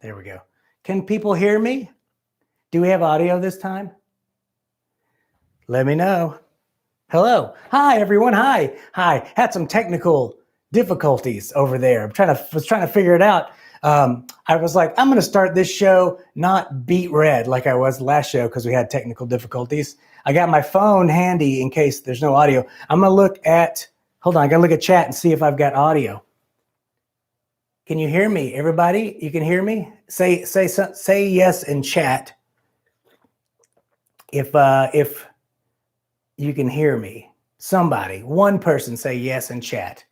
There we go. Can people hear me? Do we have audio this time? Let me know. Hello. Hi, everyone. Hi. Had some technical difficulties over there. Was trying to figure it out. I was like, I'm going to start this show not beat red like I was last show because we had technical difficulties. I got my phone handy in case there's no audio. I'm going to look at, hold on, I got to look at chat and see if I've got audio. Can you hear me, everybody? You can hear me? Say yes in chat if you can hear me. Somebody, one person say yes in chat,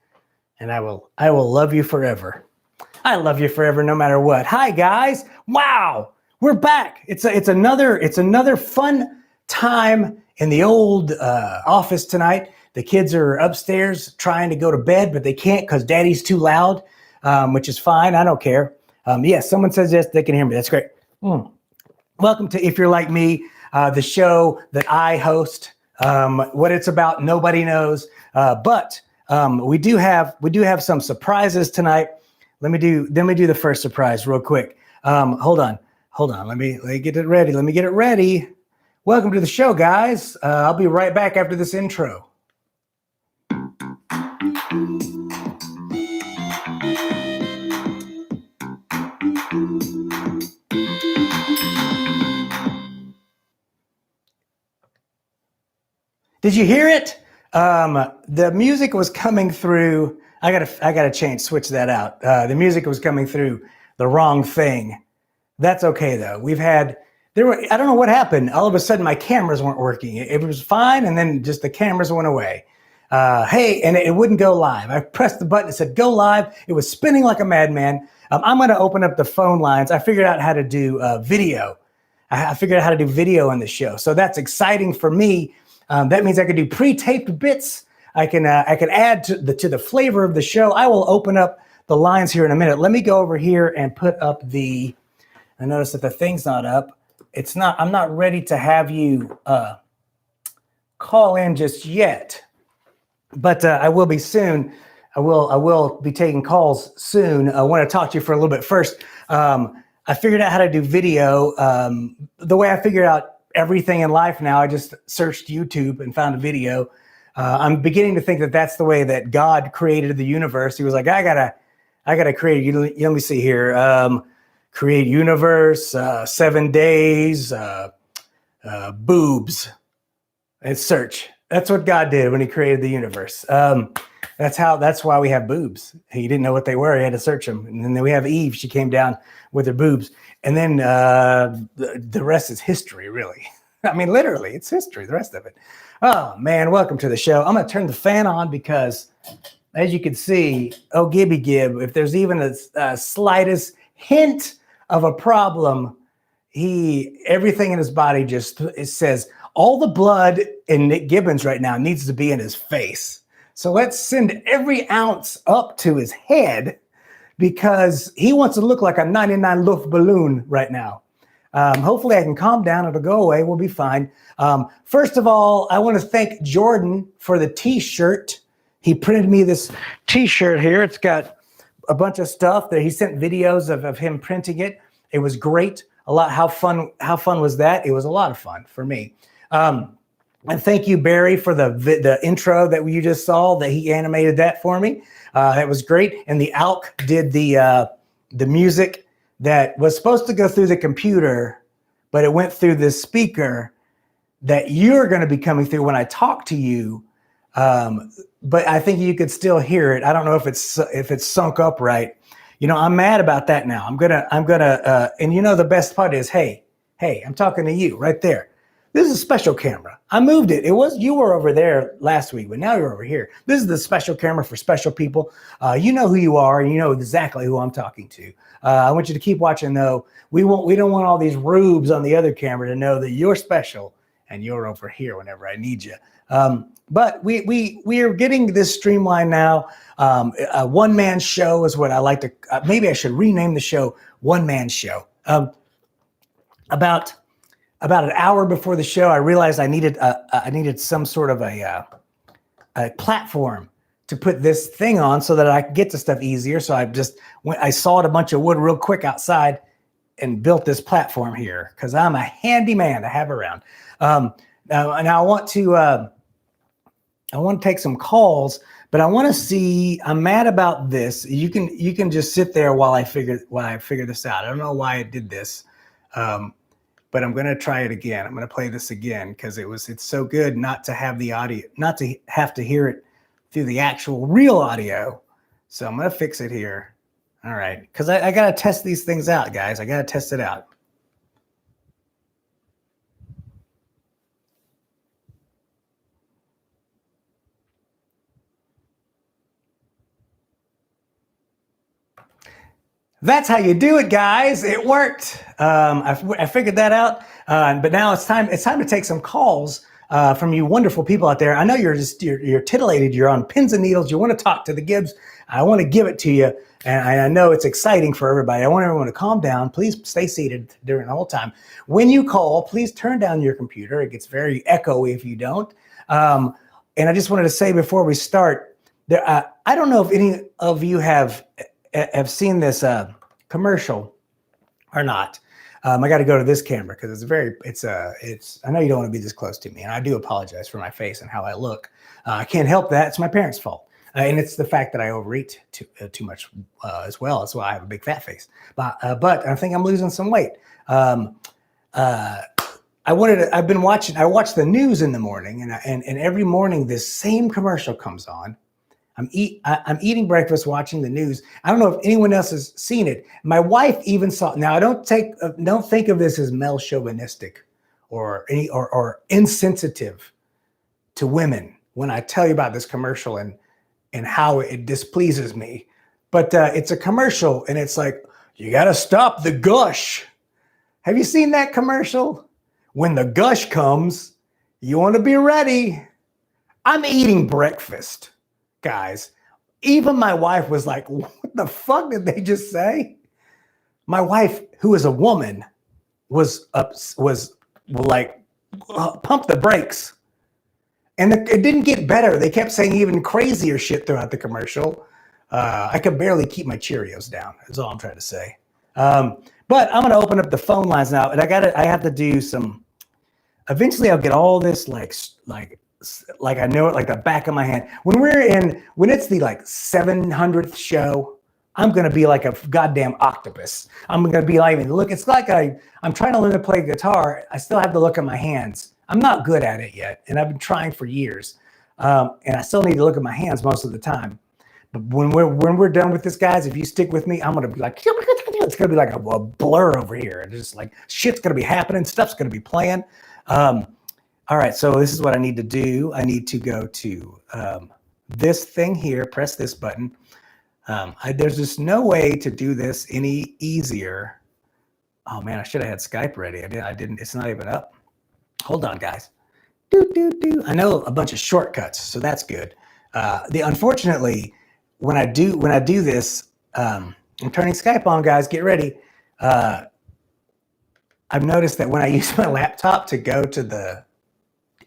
and I will love you forever. I love you forever no matter what. Hi guys. Wow. We're back. It's another fun time in the old office tonight. The kids are upstairs trying to go to bed, but they can't because daddy's too loud. Which is fine. I don't care. Yes, someone says yes, they can hear me. That's great. Welcome to If You're Like Me, the show that I host. What it's about, nobody knows. But we do have some surprises tonight. Let me do the first surprise real quick. Hold on. Let me get it ready. Welcome to the show, guys. I'll be right back after this intro. Did you hear it? The music was coming through. I gotta switch that out. The music was coming through the wrong thing. That's okay though. I don't know what happened. All of a sudden my cameras weren't working. It was fine, and then just the cameras went away. Hey, and it wouldn't go live. I pressed the button, it said go live. It was spinning like a madman. I'm gonna open up the phone lines. I figured out how to do video. I figured out how to do video on the show. So that's exciting for me. That means I can do pre-taped bits. I can add to the flavor of the show. I will open up the lines here in a minute. Let me go over here and put up I notice that the thing's not up. I'm not ready to have you call in just yet, but I will be soon. I will be taking calls soon. I want to talk to you for a little bit first. I figured out how to do video. The way I figured out everything in life now, I just searched YouTube and found a video. I'm beginning to think that that's the way that God created the universe. He was like, I gotta create. Let me see here. Create universe, 7 days, boobs, and search. That's what God did when He created the universe. That's why we have boobs. He didn't know what they were. He had to search them. And then we have Eve. She came down with her boobs. And then the rest is history, really. I mean, literally, it's history, the rest of it. Oh, man, welcome to the show. I'm going to turn the fan on because, as you can see, oh, Gibby Gib, if there's even a slightest hint of a problem, everything in his body it says, all the blood in Nick Gibbons right now needs to be in his face. So let's send every ounce up to his head because he wants to look like a 99 Luft balloon right now. Hopefully I can calm down. It'll go away. We'll be fine. First of all, I want to thank Jordon for the t-shirt. He printed me this t-shirt here. It's got a bunch of stuff that he sent videos of him printing it. It was great. How fun was that? It was a lot of fun for me. And thank you, Barry, for the intro that you just saw, that he animated that for me. That was great. And the ALK did the music that was supposed to go through the computer, but it went through this speaker that you're going to be coming through when I talk to you. But I think you could still hear it. I don't know if it's sunk up right. I'm mad about that now. I'm gonna, and the best part is, hey, I'm talking to you right there. This is a special camera. I moved it. You were over there last week, but now you're over here. This is the special camera for special people. You know who you are, and you know exactly who I'm talking to. I want you to keep watching, though. We don't want all these rubes on the other camera to know that you're special and you're over here whenever I need you. But we are getting this streamlined now. A one-man show is what I like to. Maybe I should rename the show "One-Man Show." About an hour before the show, I realized I needed some sort of a platform to put this thing on so that I could get to stuff easier. So I sawed a bunch of wood real quick outside and built this platform here because I'm a handy man to have around. Now I want to take some calls, but I want to see. I'm mad about this. You can just sit there while I figure this out. I don't know why it did this, but I'm going to try it again. I'm going to play this again because it's so good not to have the audio, not to have to hear it through the actual real audio. So I'm going to fix it here. All right, because I got to test these things out, guys. I got to test it out. That's how you do it, guys. It worked. I figured that out. But now it's time to take some calls from you wonderful people out there. I know you're titillated. You're on pins and needles. You want to talk to the Gibbs. I want to give it to you. And I know it's exciting for everybody. I want everyone to calm down. Please stay seated during the whole time. When you call, please turn down your computer. It gets very echoey if you don't. And I just wanted to say before we start, I don't know if any of you have seen this commercial or not. I got to go to this camera because I know you don't want to be this close to me, and I do apologize for my face and how I look. I can't help that. It's my parents' fault. And it's the fact that I overeat too much as well. That's why I have a big fat face. But I think I'm losing some weight. I watch the news in the morning, and every morning this same commercial comes on. I'm eating breakfast, watching the news. I don't know if anyone else has seen it. My wife even saw it. Now I don't think of this as male chauvinistic or insensitive to women when I tell you about this commercial and how it displeases me. But it's a commercial, and it's like, you got to stop the gush. Have you seen that commercial? When the gush comes, you want to be ready. I'm eating breakfast, guys. Even my wife was like, what the fuck did they just say? My wife, who is a woman, was like, pump the brakes. And it didn't get better. They kept saying even crazier shit throughout the commercial. I could barely keep my Cheerios down. That's all I'm trying to say. But I'm going to open up the phone lines now, and I have to do some. Eventually, I'll get all this like I know it like the back of my hand. When it's the like 700th show, I'm going to be like a goddamn octopus. I'm going to be like, look, it's like I'm trying to learn to play guitar. I still have to look at my hands. I'm not good at it yet, and I've been trying for years. And I still need to look at my hands most of the time. But when we're done with this, guys, if you stick with me, I'm going to be like, it's going to be like a blur over here. And just like shit's going to be happening. Stuff's going to be playing. All right, so this is what I need to do. I need to go to this thing here, press this button. There's just no way to do this any easier. Oh, man, I should have had Skype ready. I didn't. It's not even up. Hold on, guys. I know a bunch of shortcuts, so that's good. Unfortunately, when I do this, I'm turning Skype on, guys. Get ready. I've noticed that when I use my laptop to go to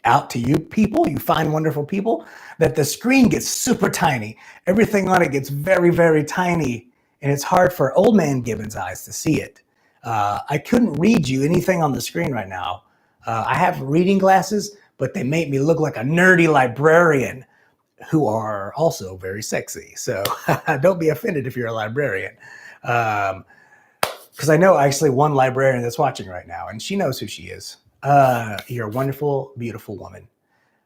out to you people, you fine, wonderful people, that the screen gets super tiny. Everything on it gets very, very tiny, and it's hard for old man Gibbons' eyes to see it. I couldn't read you anything on the screen right now. I have reading glasses, but they make me look like a nerdy librarian who are also very sexy. So don't be offended if you're a librarian. Because I know actually one librarian that's watching right now, and she knows who she is. You're a wonderful, beautiful woman.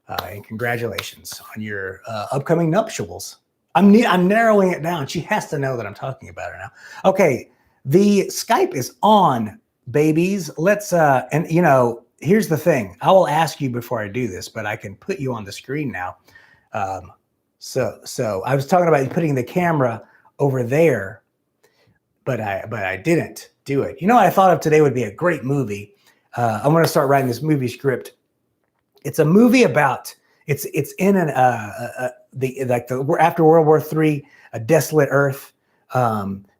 And congratulations on your upcoming nuptials. I'm narrowing it down. She has to know that I'm talking about her now. Okay, the Skype is on, babies. Let's, and you know, here's the thing. I will ask you before I do this, but I can put you on the screen now. So I was talking about putting the camera over there, but I didn't do it. You know what I thought of today would be a great movie. I'm going to start writing this movie script. It's a movie about it's in after World War III, a desolate earth.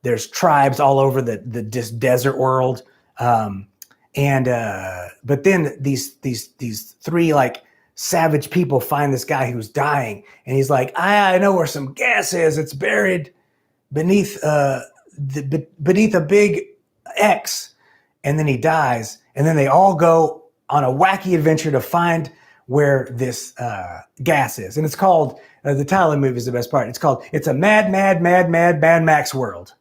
There's tribes all over the desert world. But then these three like savage people find this guy who's dying, and he's like, I know where some gas is. It's buried beneath a big X. and then he dies, and then they all go on a wacky adventure to find where this gas is. And it's called, the title of the movie is the best part. It's a Mad Max world.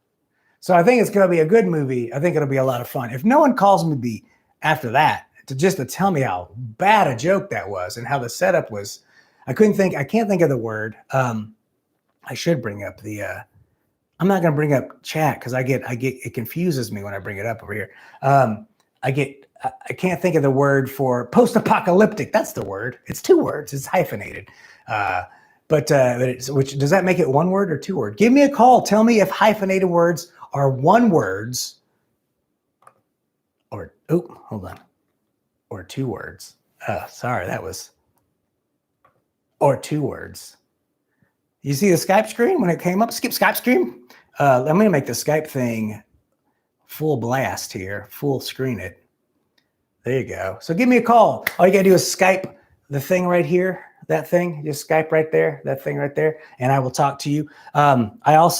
So I think it's going to be a good movie. I think it'll be a lot of fun. If no one calls me after that to tell me how bad a joke that was and how the setup was, I can't think of the word. I should bring up I'm not going to bring up chat because it confuses me when I bring it up over here. I can't think of the word for post-apocalyptic. That's the word. It's 2 words. It's hyphenated. But does that make it 1 word or 2 words? Give me a call. Tell me if hyphenated words are 1 words or 2 words. Sorry, or 2 words. You see the Skype screen when it came up? Skip Skype screen. I'm going to make the Skype thing full blast here, full screen it. There you go. So give me a call. All you got to do is Skype the thing right here, that thing. Just Skype right there, that thing right there, and I will talk to you. I'm going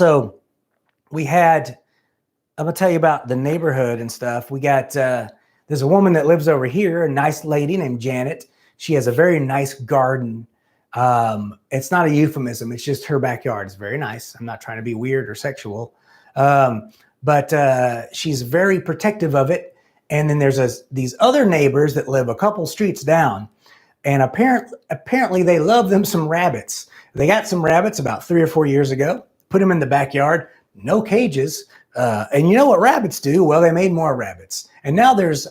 to tell you about the neighborhood and stuff. We got, there's a woman that lives over here, a nice lady named Janet. She has a very nice garden. It's not a euphemism. It's just her backyard. It's very nice. I'm not trying to be weird or sexual. But she's very protective of it. And then there's these other neighbors that live a couple streets down. And apparently they love them some rabbits. They got some rabbits about 3 or 4 years ago, put them in the backyard, no cages. And you know what rabbits do? Well, they made more rabbits. And now there's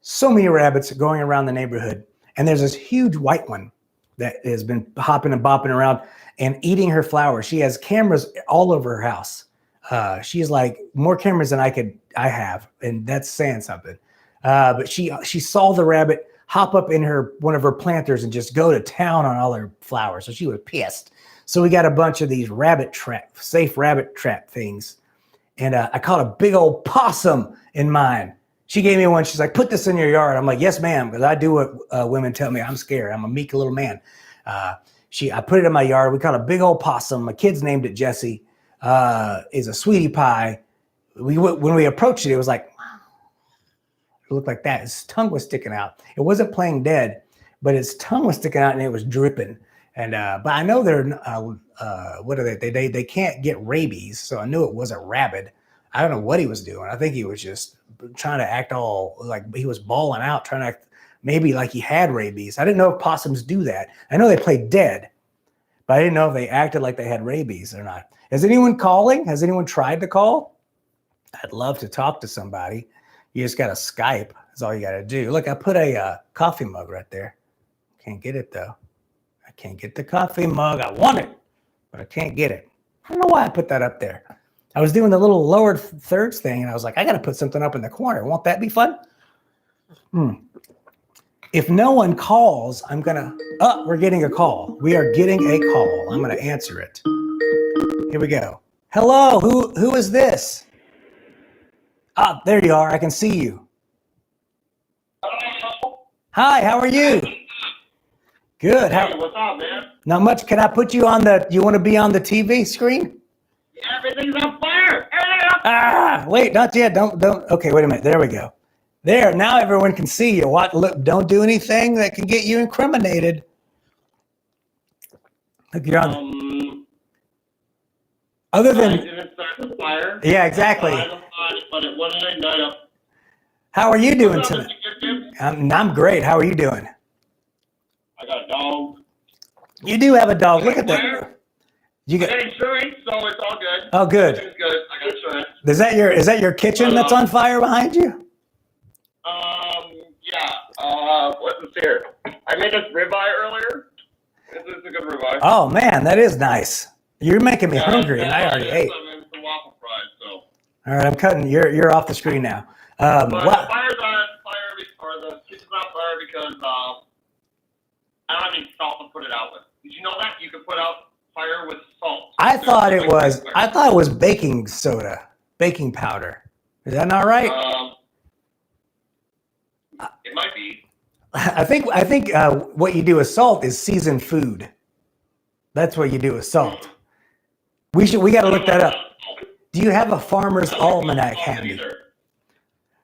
so many rabbits going around the neighborhood. And there's this huge white one that has been hopping and bopping around and eating her flowers. She has cameras all over her house. She's like more cameras than I have, and that's saying something. But she saw the rabbit hop up in one of her planters and just go to town on all her flowers. So she was pissed. So we got a bunch of these safe rabbit trap things. And I caught a big old possum in mine. She gave me one. She's like, put this in your yard. I'm like, yes, ma'am, because I do what women tell me. I'm scared. I'm a meek little man. I put it in my yard. We caught a big old possum. My kids named it Jesse. Is a sweetie pie. When we approached it, it was like, it looked like that. His tongue was sticking out. It wasn't playing dead, but its tongue was sticking out and it was dripping. And but I know they're what are they? They can't get rabies, so I knew it wasn't rabid. I don't know what he was doing. I think he was just trying to act all like he was bawling out, trying to act maybe like he had rabies. I didn't know if possums do that. I know they play dead, but I didn't know if they acted like they had rabies or not. Is anyone calling? Has anyone tried to call? I'd love to talk to somebody. You just got to Skype. That's all you got to do. Look, I put a coffee mug right there. Can't get it, though. I can't get the coffee mug. I want it, but I can't get it. I don't know why I put that up there. I was doing the little lowered thirds thing, and I was like, I got to put something up in the corner. Won't that be fun? If no one calls, I'm going to... Oh, we're getting a call. We are getting a call. I'm going to answer it. Here we go. Hello, who is this? Ah, there you are. I can see you. Hi, how are you? Good. Hey, what's up, man? Not much. Can I put you on you want to be on the TV screen? Everything's on fire. Wait, not yet. Don't. Okay, wait a minute. There we go. There, now everyone can see you. Look, don't do anything that can get you incriminated. Look, you're on. Other than. I didn't start the fire. Yeah, exactly. But it wasn't ignite up. How are you doing tonight? I'm great. How are you doing? I got a dog. You do have a dog. Look at that. You got insurance, so it's all good. Oh, good. It's good. I got insurance. Is that your kitchen that's on fire behind you? Yeah. What's here? I made this ribeye earlier. This is a good ribeye. Oh man, that is nice. You're making me hungry, and I already ate. Some waffle fries, so. All right, I'm cutting. You're off the screen now. But the fire's on fire, or the kitchen's on fire because I don't have any salt to put it out with. Did you know that you can put out fire with salt? I thought it was baking soda, baking powder. Is that not right? It might be. I think what you do with salt is season food. That's what you do with salt. We got to look that up. Do you have a farmer's almanac handy?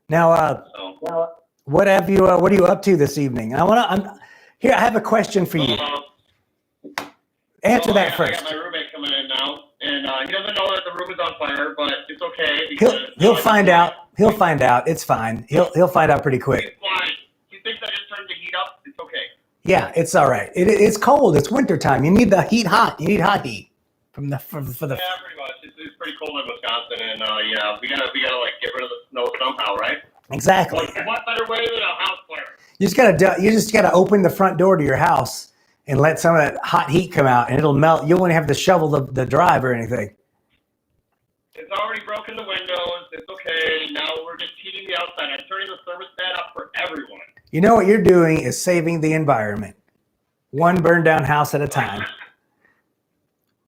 Now, So, what are you up to this evening? I have a question for you. Answer that I first. got my roommate coming in now, and he doesn't know that the room is on fire, but it's okay because He'll find out. He'll find out. It's fine. He'll find out pretty quick. He's fine. He thinks I just turned the heat up. It's okay. Yeah, it's all right. It's cold. It's wintertime. You need the heat hot. You need hot heat for the. Yeah, pretty much. It's pretty cold in Wisconsin, and yeah, we gotta like get rid of the snow somehow, right? Exactly. What better way than a house fire? You just gotta open the front door to your house and let some of that hot heat come out, and it'll melt. You won't have to shovel the drive or anything. It's already broken the windows. It's okay. Now we're just heating the outside. I'm turning the thermostat up for everyone. You know what you're doing is saving the environment, one burned down house at a time.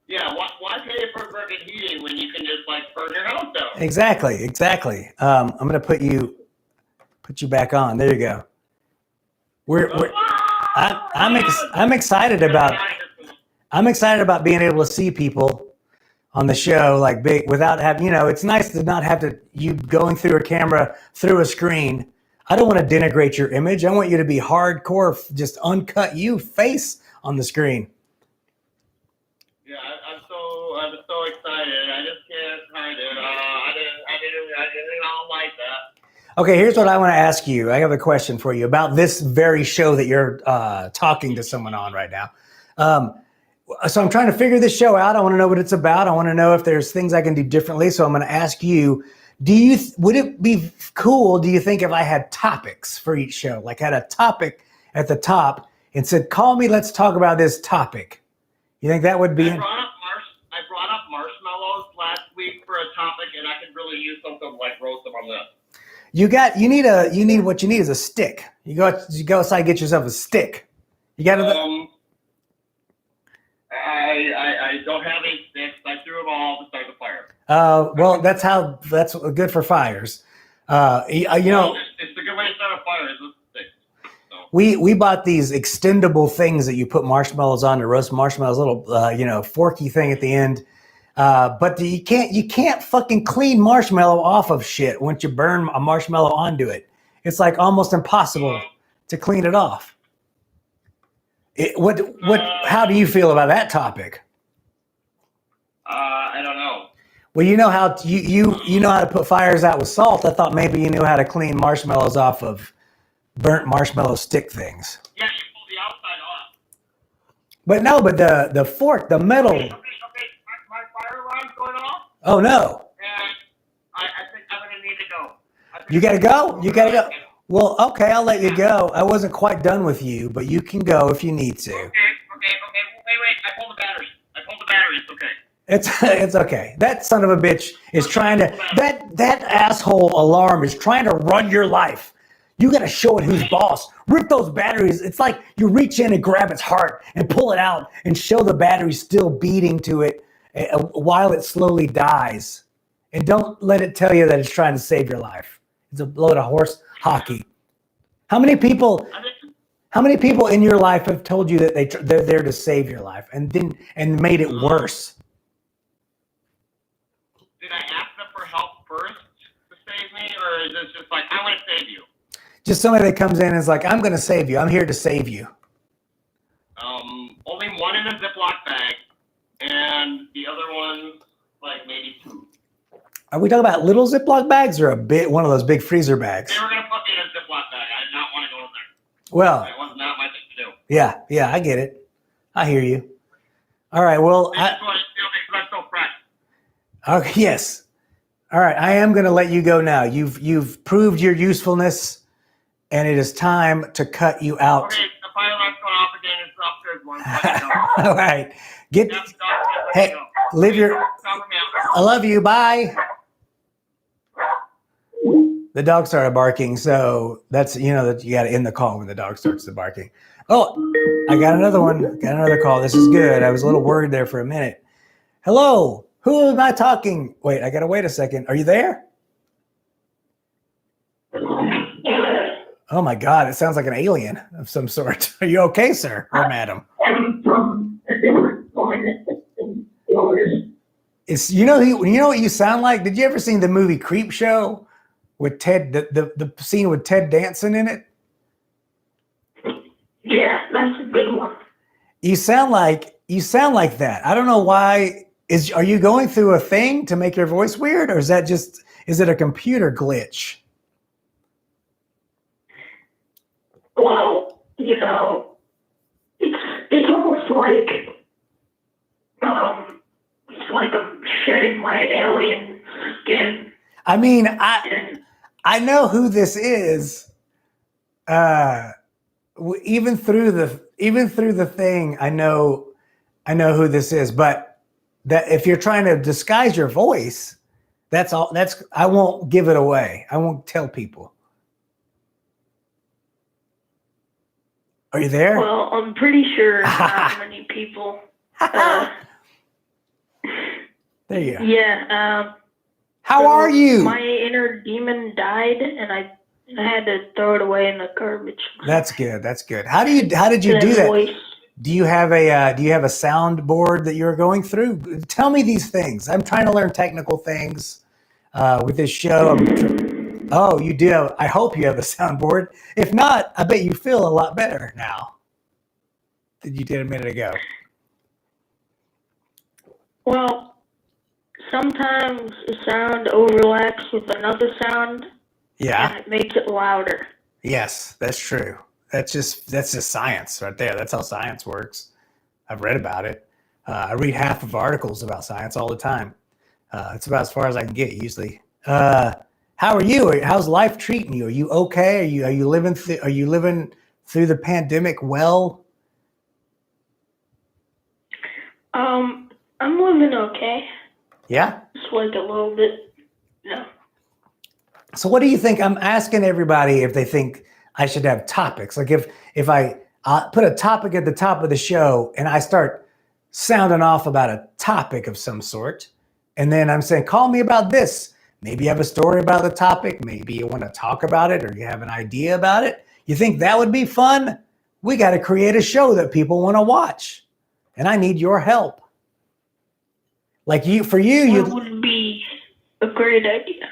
Yeah, why pay for burning heating when you can just like burn your house down? Exactly. I'm gonna put you back on. There you go. I'm excited about being able to see people on the show like big without having, it's nice to not have to you going through a camera through a screen. I don't want to denigrate your image. I want you to be hardcore, just uncut you face on the screen. Yeah, I'm so excited. I just can't hide it. I didn't like that. Okay, here's what I want to ask you. I have a question for you about this very show that you're talking to someone on right now. So I'm trying to figure this show out. I want to know what it's about. I want to know if there's things I can do differently. So I'm going to ask you, would it be cool, do you think, if I had topics for each show? Like had a topic at the top and said, call me, let's talk about this topic. You think that would be... I brought up marshmallows last week for a topic, and I could really use something like roast them on this. What you need is a stick. You go outside and get yourself a stick. You got to... I don't have any sticks. I threw them all to start the fire. Well, that's good for fires. It's a good way to start a fire is with sticks. So. We bought these extendable things that you put marshmallows on to roast marshmallows, little forky thing at the end. But you can't fucking clean marshmallow off of shit once you burn a marshmallow onto it. It's like almost impossible to clean it off. How do you feel about that topic? I don't know. Well, you know how you know how to put fires out with salt. I thought maybe you knew how to clean marshmallows off of burnt marshmallow stick things. Yeah, you pull the outside off. But no, the fork, the metal. Okay. My fire alarm's going off. Oh no. And I think I'm gonna need to go. You gotta go. You gotta go. Well, okay, I'll let you go. I wasn't quite done with you, but you can go if you need to. Okay. Wait. I pulled the battery. It's okay. It's okay. That son of a bitch is trying to that asshole alarm is trying to run your life. You got to show it who's boss. Rip those batteries. It's like you reach in and grab its heart and pull it out and show the battery still beating to it while it slowly dies. And don't let it tell you that it's trying to save your life. It's a load of horse hockey. How many people in your life have told you that they're there to save your life and made it worse? Did I ask them for help first to save me, or is this just like, I want to save you? Just somebody that comes in and is like, I'm going to save you. I'm here to save you. Only one in a Ziploc bag, and the other one, like maybe two. Are we talking about little Ziploc bags or one of those big freezer bags? They were going to put me in a Ziploc bag. I did not want to go in there. Well, that was not my thing to do. Yeah, I get it. I hear you. All right, well, That's why I'm so fresh. Okay, yes. All right, I am going to let you go now. You've proved your usefulness, and it is time to cut you out. Okay, the fire alarm's going off again. It's upstairs one. All right, hey, live your. I love you. Bye. The dog started barking, so that's that you got to end the call when the dog starts barking. Oh, I got another one. Got another call. This is good. I was a little worried there for a minute. Hello. Who am I talking? Wait, I got to wait a second. Are you there? Oh my God, it sounds like an alien of some sort. Are you okay, sir or madam? It's you know what you sound like? Did you ever see the movie Creep Show with Ted, the scene with Ted Danson in it? Yeah, that's a good one. You sound like that. I don't know why. Are you going through a thing to make your voice weird, or is it a computer glitch? Well, you know, it's almost like it's like I'm shedding my alien skin. I mean, I know who this is. Even through the thing, I know who this is. But that if you're trying to disguise your voice, that's all. I won't give it away. I won't tell people. Are you there? Well, I'm pretty sure not many people. There you go. Yeah. How so are you? My inner demon died, and I had to throw it away in the garbage. That's good. That's good. How did you do that? Voice. Do you have a soundboard that you're going through? Tell me these things. I'm trying to learn technical things with this show. Oh, you do. I hope you have a soundboard. If not, I bet you feel a lot better now than you did a minute ago. Well, sometimes a sound overlaps with another sound. Yeah. And it makes it louder. Yes, that's true. That's just science right there. That's how science works. I've read about it. I read half of articles about science all the time. It's about as far as I can get usually. How are you? How's life treating you? Are you okay? Are you living through the pandemic well? I'm living okay. Yeah. Just like a little bit. No. So what do you think? I'm asking everybody if they think I should have topics. Like if I put a topic at the top of the show and I start sounding off about a topic of some sort, and then I'm saying, call me about this. Maybe you have a story about the topic. Maybe you want to talk about it, or you have an idea about it. You think that would be fun? We got to create a show that people want to watch, and I need your help. Like That would be a great idea.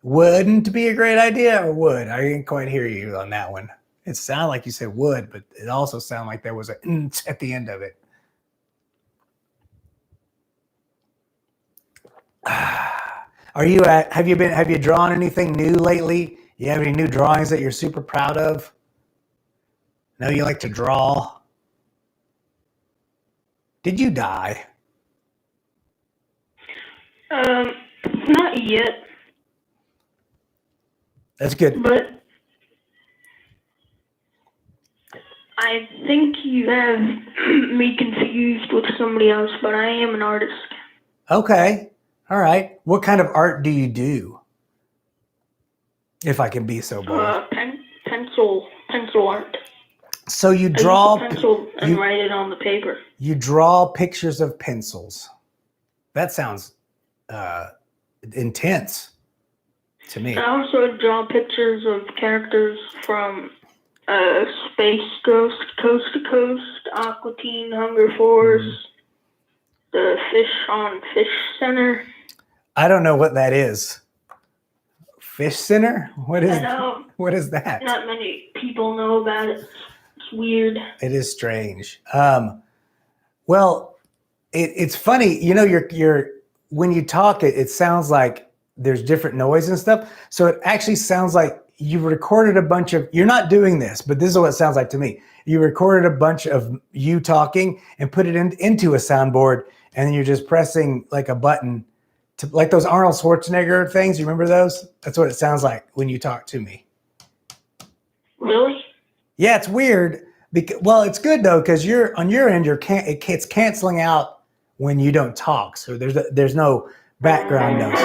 Wouldn't be a great idea, or would? I didn't quite hear you on that one. It sounded like you said would, but it also sounded like there was a at the end of it. Have you drawn anything new lately? You have any new drawings that you're super proud of? No, you like to draw. Did you die? Not yet. That's good. But I think you have me confused with somebody else, but I am an artist. Okay. All right. What kind of art do you do? If I can be so bold. Pencil art. So you draw I use the pencil and write it on the paper. You draw pictures of pencils. That sounds intense to me. I also draw pictures of characters from Space Ghost, Coast to Coast, Aqua Teen, Hunger Force, the Fish on Fish Center. I don't know what that is. Fish Center? What is that? Not many people know about it. It's weird. It is strange. Well, it's funny. You know, you're when you talk, it sounds like there's different noise and stuff. So it actually sounds like you recorded a bunch of, you're not doing this, but this is what it sounds like to me. You recorded a bunch of you talking and put it into a soundboard, and then you're just pressing like a button to, like those Arnold Schwarzenegger things. You remember those? That's what it sounds like when you talk to me. Really? Yeah, it's weird. Well, it's good though, because you're on your end. It's canceling out when you don't talk, so there's no background noise.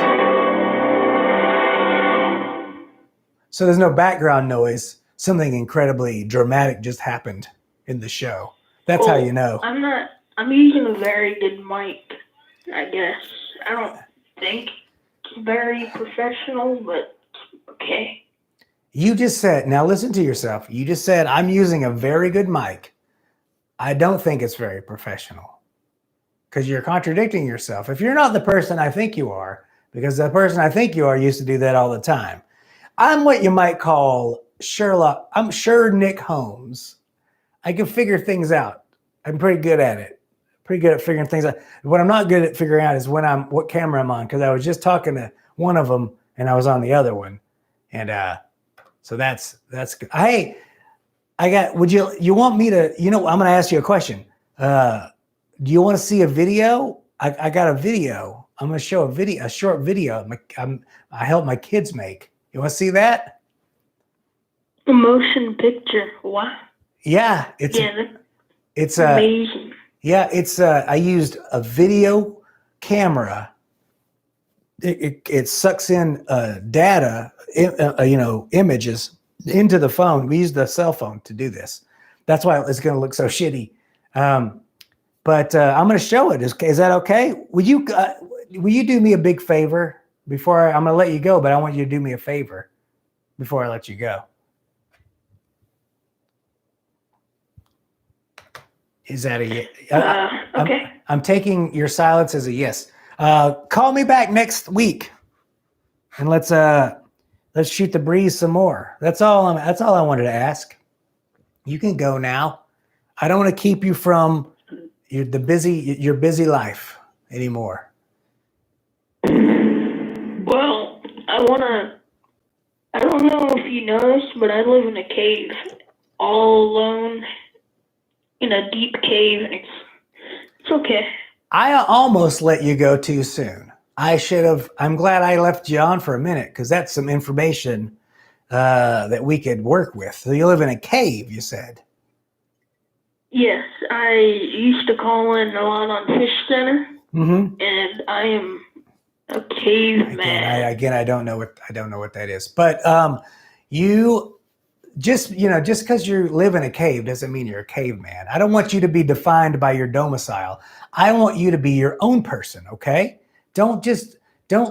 So there's no background noise. Something incredibly dramatic just happened in the show. That's how you know. I'm using a very good mic, I guess. I don't think it's very professional, but okay. You just said, now listen to yourself. You just said, I'm using a very good mic. I don't think it's very professional. Because you're contradicting yourself. If you're not the person I think you are, because the person I think you are used to do that all the time. I'm what you might call Sherlock. I'm sure Nick Holmes. I can figure things out. I'm pretty good at it. Pretty good at figuring things out. What I'm not good at figuring out is what camera I'm on, because I was just talking to one of them and I was on the other one, and so that's good. Hey, you want me to? I'm going to ask you a question. Do you want to see a video? I got a video. I'm going to show a short video. I help my kids make. You want to see that? A motion picture. Wow. Yeah, it's amazing. Yeah, I used a video camera. It sucks in data, images into the phone. We used the cell phone to do this. That's why it's going to look so shitty. But I'm going to show it. Is that okay? Will you do me a big favor before I'm going to let you go? But I want you to do me a favor before I let you go. Is that a yes? Okay. I'm taking your silence as a yes. Call me back next week, and let's shoot the breeze some more. That's all I wanted to ask. You can go now. I don't want to keep you from your busy life anymore. Well, I don't know if you know this, but I live in a cave all alone in a deep cave, and it's okay. I almost let you go too soon. I'm glad I left you on for a minute, because that's some information that we could work with. So you live in a cave, you said? Yes, I used to call in a lot on Fish Center, and I am a caveman. Again, I don't know what that is. But you just because you live in a cave doesn't mean you're a caveman. I don't want you to be defined by your domicile. I want you to be your own person, okay? Don't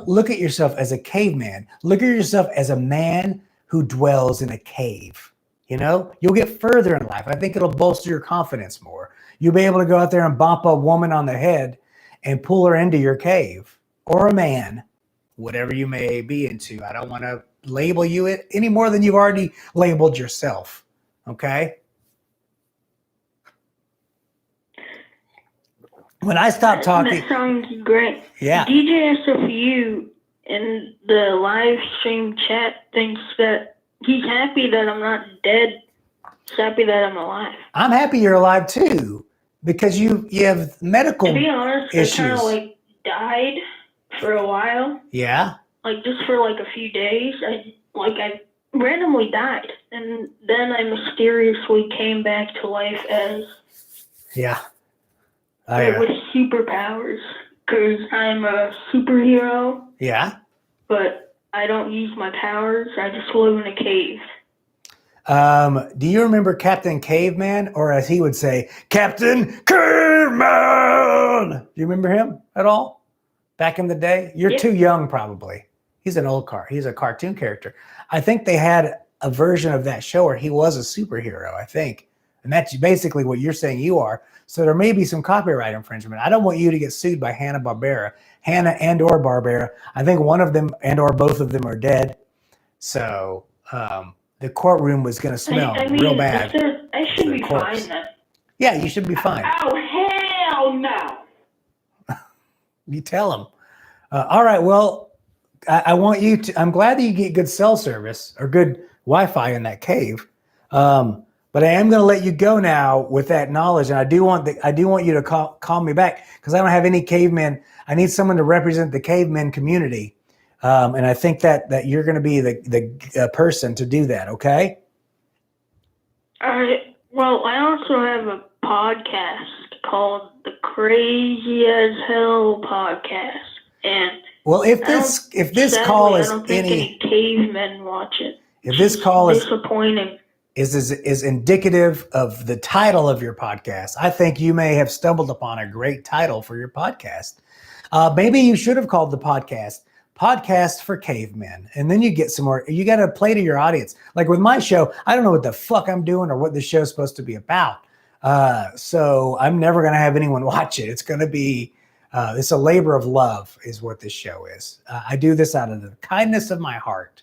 look at yourself as a caveman. Look at yourself as a man who dwells in a cave. You'll get further in life. I think it'll bolster your confidence more. You'll be able to go out there and bump a woman on the head and pull her into your cave, or a man, whatever you may be into. I don't want to label you it any more than you've already labeled yourself. Okay? When I stop talking. That sounds great. Yeah. DJ SFU in the live stream chat thinks that he's happy that I'm not dead. He's happy that I'm alive. I'm happy you're alive too, because you have medical issues. To be honest, I kind of died for a while. Yeah. Just for a few days. I randomly died, and then I mysteriously came back to life as with superpowers, because I'm a superhero. Yeah. But I don't use my powers. I just live in a cave. Do you remember Captain Caveman, or as he would say, Captain Caveman? Do you remember him at all? Back in the day? You're too young, probably. He's an old He's a cartoon character. I think they had a version of that show where he was a superhero, I think. And that's basically what you're saying you are. So there may be some copyright infringement. I don't want you to get sued by Hanna-Barbera. Hanna and or Barbera. I think one of them and or both of them are dead. So the courtroom was going to smell real bad. I should be fine then. Yeah, you should be fine. Oh, hell no. You tell them. All right, well, I want you to, I'm glad that you get good cell service or good Wi-Fi in that cave. But I am going to let you go now with that knowledge. And I do want you to call me back, because I don't have any cavemen. I need someone to represent the cavemen community. And I think that you're going to be the person to do that. Okay. All right. Well, I also have a podcast called the Crazy as Hell Podcast. And well, if this call is I don't think any cavemen watch it. If this call is disappointing, is indicative of the title of your podcast, I think you may have stumbled upon a great title for your podcast. Maybe you should have called the podcast for Cavemen, and then you get some more. You got to play to your audience. Like with my show, I don't know what the fuck I'm doing or what the show's supposed to be about. So I'm never going to have anyone watch it. It's going to be. It's a labor of love is what this show is. I do this out of the kindness of my heart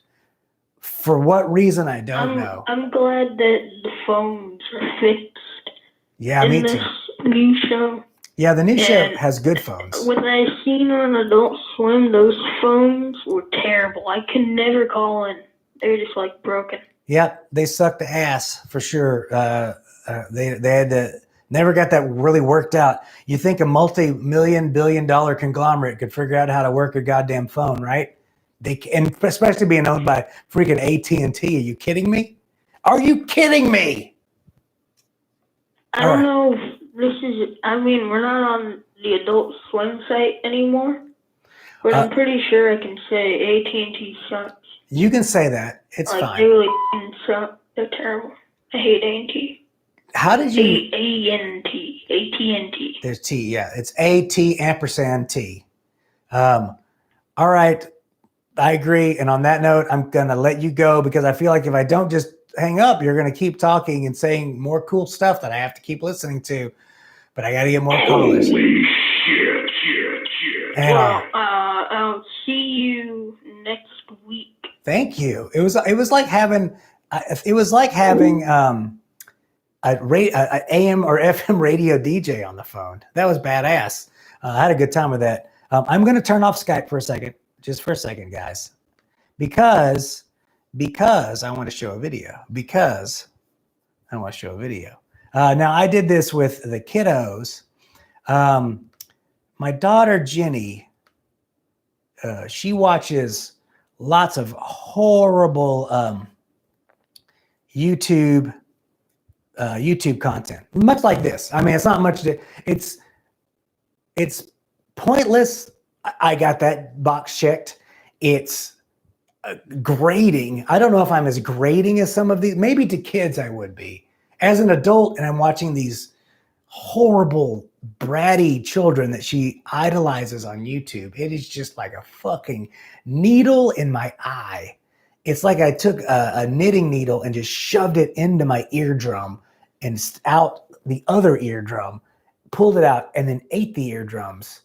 For what reason, I don't know. I'm glad that the phones are fixed Yeah, in me this too. new show. Yeah, the new show And has good phones. when I seen on Adult Swim, those phones were terrible. I could never call in. They were just like broken. Yep, they sucked the ass for sure. They had to never got that really worked out. You think a multi-million-billion-dollar conglomerate could figure out how to work a goddamn phone, right? And especially being owned by freaking AT&T. Are you kidding me? Are you kidding me? I don't know if this is. I mean, we're not on the Adult Swim site anymore, but I'm pretty sure I can say AT&T sucks. You can say that. It's like, fine. They really suck. They're terrible. I hate AT&T. How did you? AT&T. AT&T. There's T. Yeah, it's AT&T. All right, I agree. And on that note, I'm gonna let you go because I feel like if I don't just hang up, you're gonna keep talking and saying more cool stuff that I have to keep listening to. But I got to get more callers. Holy shit. And, Well, I'll see you next week. Thank you. It was like having a AM or FM radio DJ on the phone. That was badass. I had a good time with that. I'm going to turn off Skype for a second, just for a second, guys, because I want to show a video. Now I did this with the kiddos. My daughter Jenny, she watches lots of horrible YouTube content, much like this. I mean, it's not much. It's pointless. I got that box checked. It's grating. I don't know if I'm as grating as some of these. Maybe to kids I would be. As an adult, and I'm watching these horrible, bratty children that she idolizes on YouTube. It is just like a fucking needle in my eye. It's like I took a knitting needle and just shoved it into my eardrum and out the other eardrum, pulled it out, and then ate the eardrums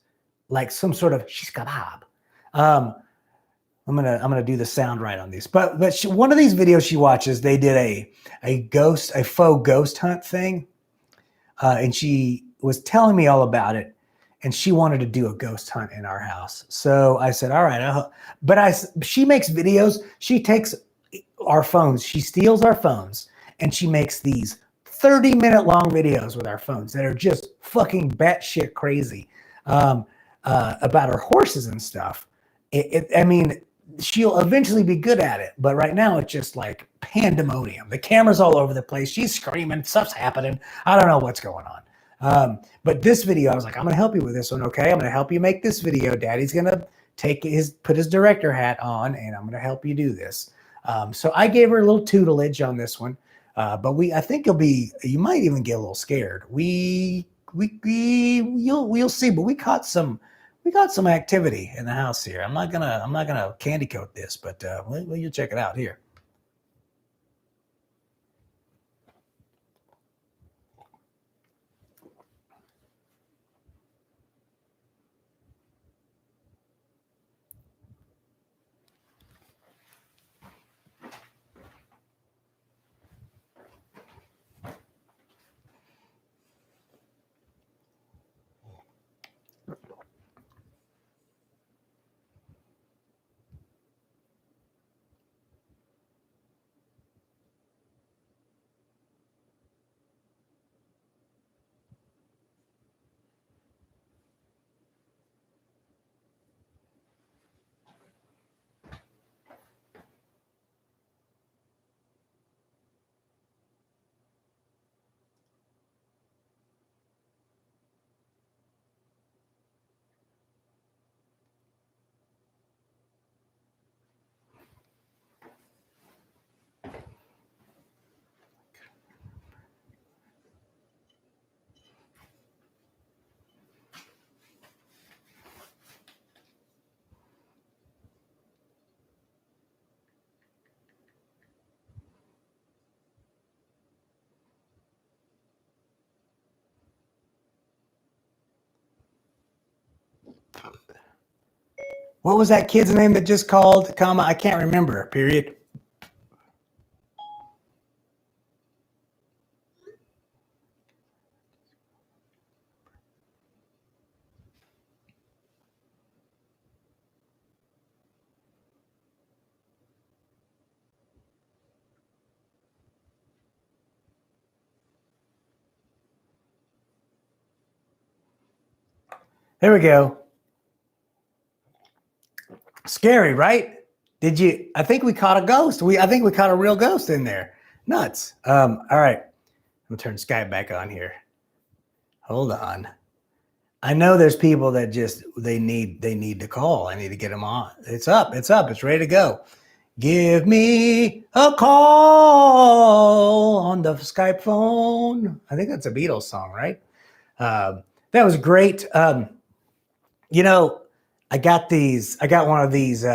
like some sort of shish kebab. I'm gonna do the sound right on these. But one of these videos she watches, they did a faux ghost hunt thing. And she was telling me all about it, and she wanted to do a ghost hunt in our house. So I said, all right. She makes videos. She takes our phones. She steals our phones, and she makes these 30-minute long videos with our phones that are just fucking batshit crazy about her horses and stuff. I mean, she'll eventually be good at it, but right now it's just like pandemonium. The camera's all over the place. She's screaming, stuff's happening. I don't know what's going on. But this video, I was like, I'm going to help you with this one. Okay. I'm going to help you make this video. Daddy's going to put his director hat on, and I'm going to help you do this. So I gave her a little tutelage on this one. But I think you might even get a little scared. You'll see, but we got some activity in the house here. I'm not gonna candy coat this, but you'll check it out here. What was that kid's name that just called? I can't remember. Period. There we go. Scary, right? I think we caught a ghost. I think we caught a real ghost in there. Nuts. All right. I'm gonna turn Skype back on here. Hold on. I know there's people that just they need to call. I need to get them on. It's up. It's ready to go. Give me a call on the Skype phone. I think that's a Beatles song, right? That was great. You know, I got one of these.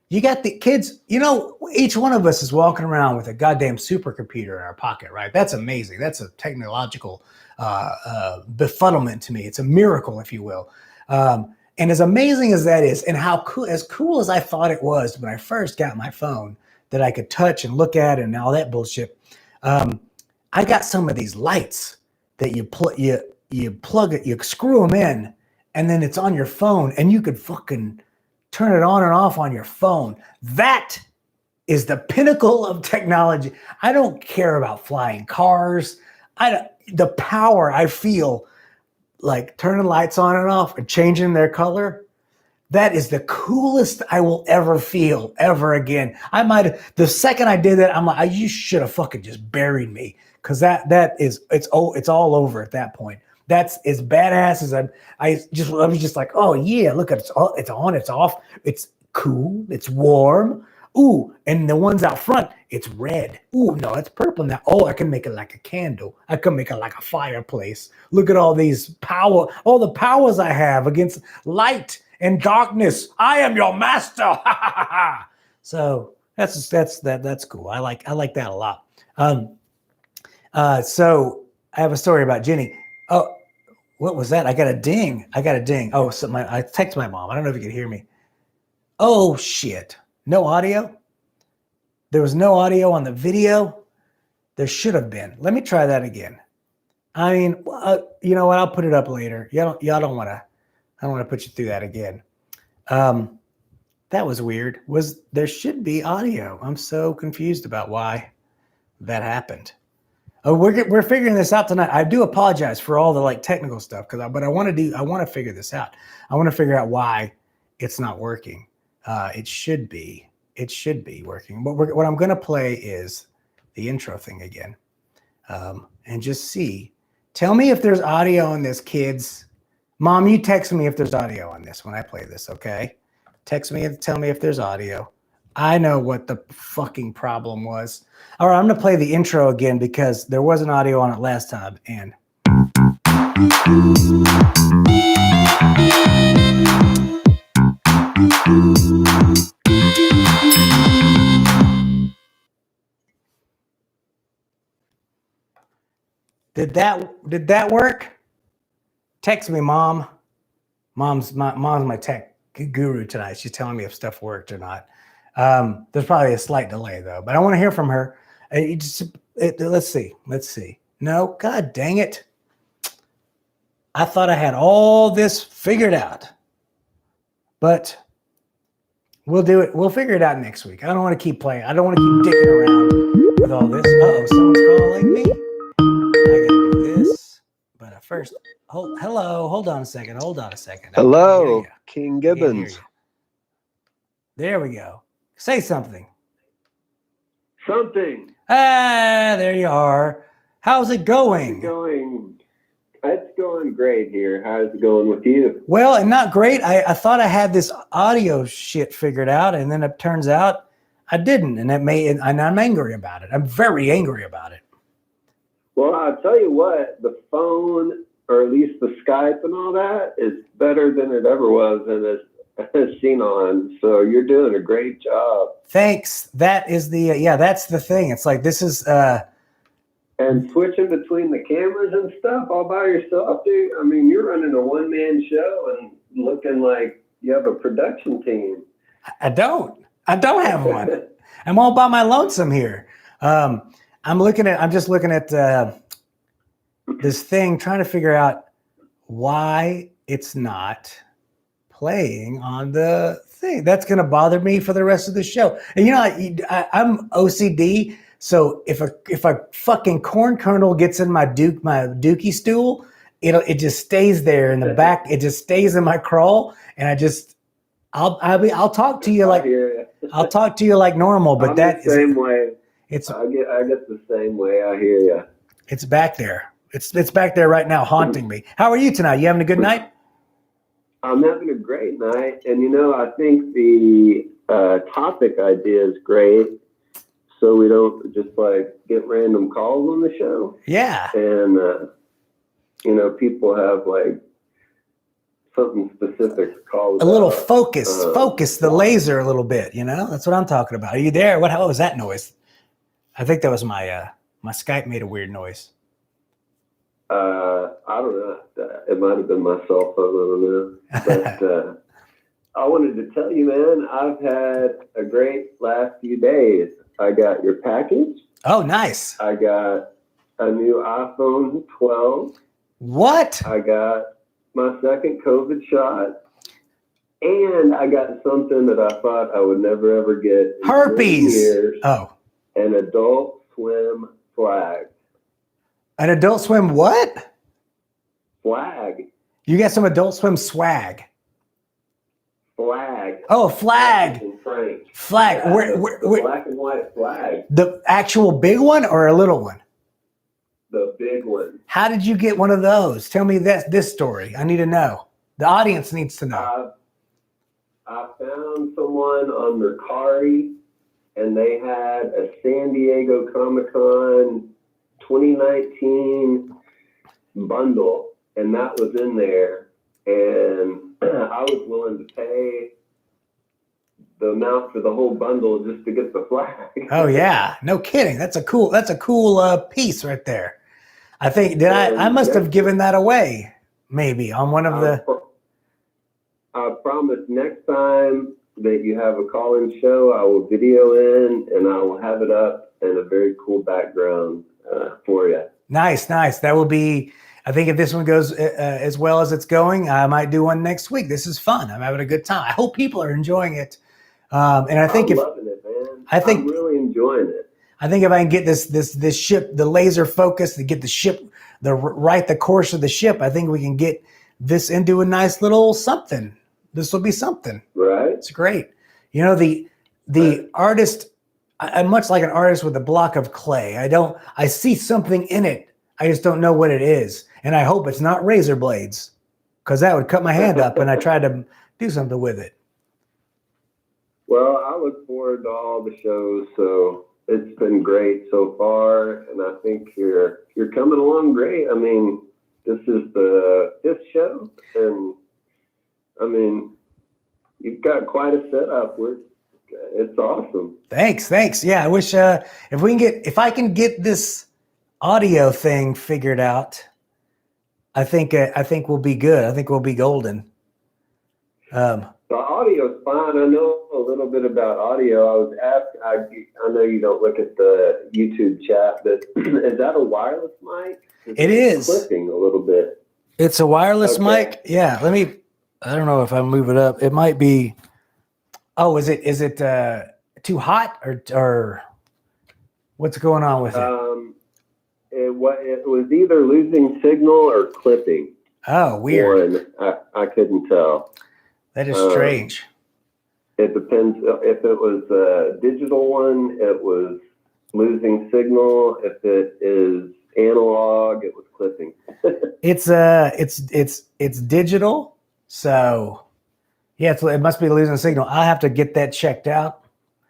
You got the kids, you know, each one of us is walking around with a goddamn supercomputer in our pocket, right? That's amazing. That's a technological befuddlement to me. It's a miracle, if you will. And as amazing as that is, and as cool as I thought it was when I first got my phone that I could touch and look at and all that bullshit, I got some of these lights that you plug it, you screw them in, and then it's on your phone, and you could fucking turn it on and off on your phone. That is the pinnacle of technology. I don't care about flying cars. The power I feel like turning lights on and off and changing their color. That is the coolest I will ever feel ever again. The second I did that, I'm like, you should have fucking just buried me. Cause it's all over at that point. That's as badass as I was just like, oh yeah, look at it's on, it's off, it's cool, it's warm. Ooh, and the ones out front, it's red. Ooh, no, it's purple now. Oh, I can make it like a candle. I can make it like a fireplace. Look at all the powers I have against light and darkness. I am your master. So that's cool. I like that a lot. So I have a story about Jenny. Oh, what was that? I got a ding. Oh, so I text my mom. I don't know if you can hear me. Oh shit. No audio? There was no audio on the video? There should have been. Let me try that again. I mean, you know what? I'll put it up later. I don't want to put you through that again. That was weird. There should be audio. I'm so confused about why that happened. Oh, we're figuring this out tonight. I do apologize for all the technical stuff but I want to figure this out. I want to figure out why it's not working. It should be working. But what I'm going to play is the intro thing again, and just see. Tell me if there's audio on this, kids. Mom, you text me if there's audio on this when I play this, okay? Text me and tell me if there's audio. I know what the fucking problem was. All right, I'm going to play the intro again because there wasn't audio on it last time. And did that work? Text me, Mom. Mom's my tech guru tonight. She's telling me if stuff worked or not. There's probably a slight delay though, but I want to hear from her. Let's see. No, God dang it. I thought I had all this figured out, but we'll do it. We'll figure it out next week. I don't want to keep playing. I don't want to keep dicking around with all this. Uh-oh, someone's calling me. I gotta do this. But first, hold on a second. Hello, King Gibbons. There we go. Say something. Something. There you are. How's it going? It's going great here. How's it going with you? Well, and not great. I thought I had this audio shit figured out, and then it turns out I didn't, and I'm angry about it. I'm very angry about it. Well, I'll tell you what, the phone, or at least the Skype and all that, is better than it ever was, and it's seen on. So you're doing a great job. Thanks. That is that's the thing. It's like this is and switching between the cameras and stuff all by yourself, dude. I mean, you're running a one-man show and looking like you have a production team. I don't have one. I'm all by my lonesome here. I'm just looking at this thing, trying to figure out why it's not playing on the thing. That's going to bother me for the rest of the show. And I'm OCD. So if a fucking corn kernel gets in my dookie stool it just stays there in the back. It just stays in my crawl, and I'll talk to you I like hear you. I'll talk to you like normal, but I'm that the same way. it's I get the same way. I hear you. it's back there. It's back there right now, haunting me. How are you tonight? You having a good night? I'm having a great night, and I think the topic idea is great. So we don't just get random calls on the show. Yeah. And people have something specific to call A little about. focus the laser a little bit. That's what I'm talking about. Are you there? What was that noise? I think that was my Skype made a weird noise. I don't know. It might have been my cell phone. I don't know. But I wanted to tell you, man, I've had a great last few days. I got your package. Oh, nice. I got a new iPhone 12. What? I got my second COVID shot. And I got something that I thought I would never, ever get. In Herpes. Years, oh. An Adult Swim flag. An Adult Swim what? Flag. You got some Adult Swim swag. Flag. Oh, flag. In French. Flag. Yeah, Where, the black and white flag. the actual big one or a little one? The big one. How did you get one of those? Tell me this story. I need to know. The audience needs to know. I found someone on Mercari, and they had a San Diego Comic-Con 2019 bundle, and that was in there. And I was willing to pay the amount for the whole bundle just to get the flag. Oh yeah, no kidding. That's a cool piece right there. I think I must have given that away maybe on one of the. I promise next time that you have a call-in show, I will video in and I will have it up in a very cool background for you. Nice. That will be. I think if this one goes as well as it's going, I might do one next week. This is fun. I'm having a good time. I hope people are enjoying it. And I think I'm loving it, man. I'm really enjoying it. I think if I can get this ship, the laser focus, to get the ship, the course of the ship, I think we can get this into a nice little something. This will be something. Right. It's great. The artist, I'm much like an artist with a block of clay. I see something in it. I just don't know what it is. And I hope it's not razor blades, because that would cut my hand up when I tried to do something with it. Well, I look forward to all the shows, so it's been great so far, and I think you're coming along great. I mean, this is the 5th show, and I mean, you've got quite a setup. It's awesome. Thanks. Yeah, I wish if I can get this audio thing figured out, I think we'll be good. I think we'll be golden. The audio's fine. I know a little bit about audio. I was asked. I know you don't look at the YouTube chat, but is that a wireless mic? It is clipping a little bit. It's a wireless mic. Yeah. I don't know if I move it up. It might be. Oh, is it too hot or what's going on with it? It was either losing signal or clipping. Oh, weird. I couldn't tell. That is strange. It depends. If it was a digital one, it was losing signal. If it is analog, it was clipping. It's digital. So yeah, it must be losing signal. I'll have to get that checked out.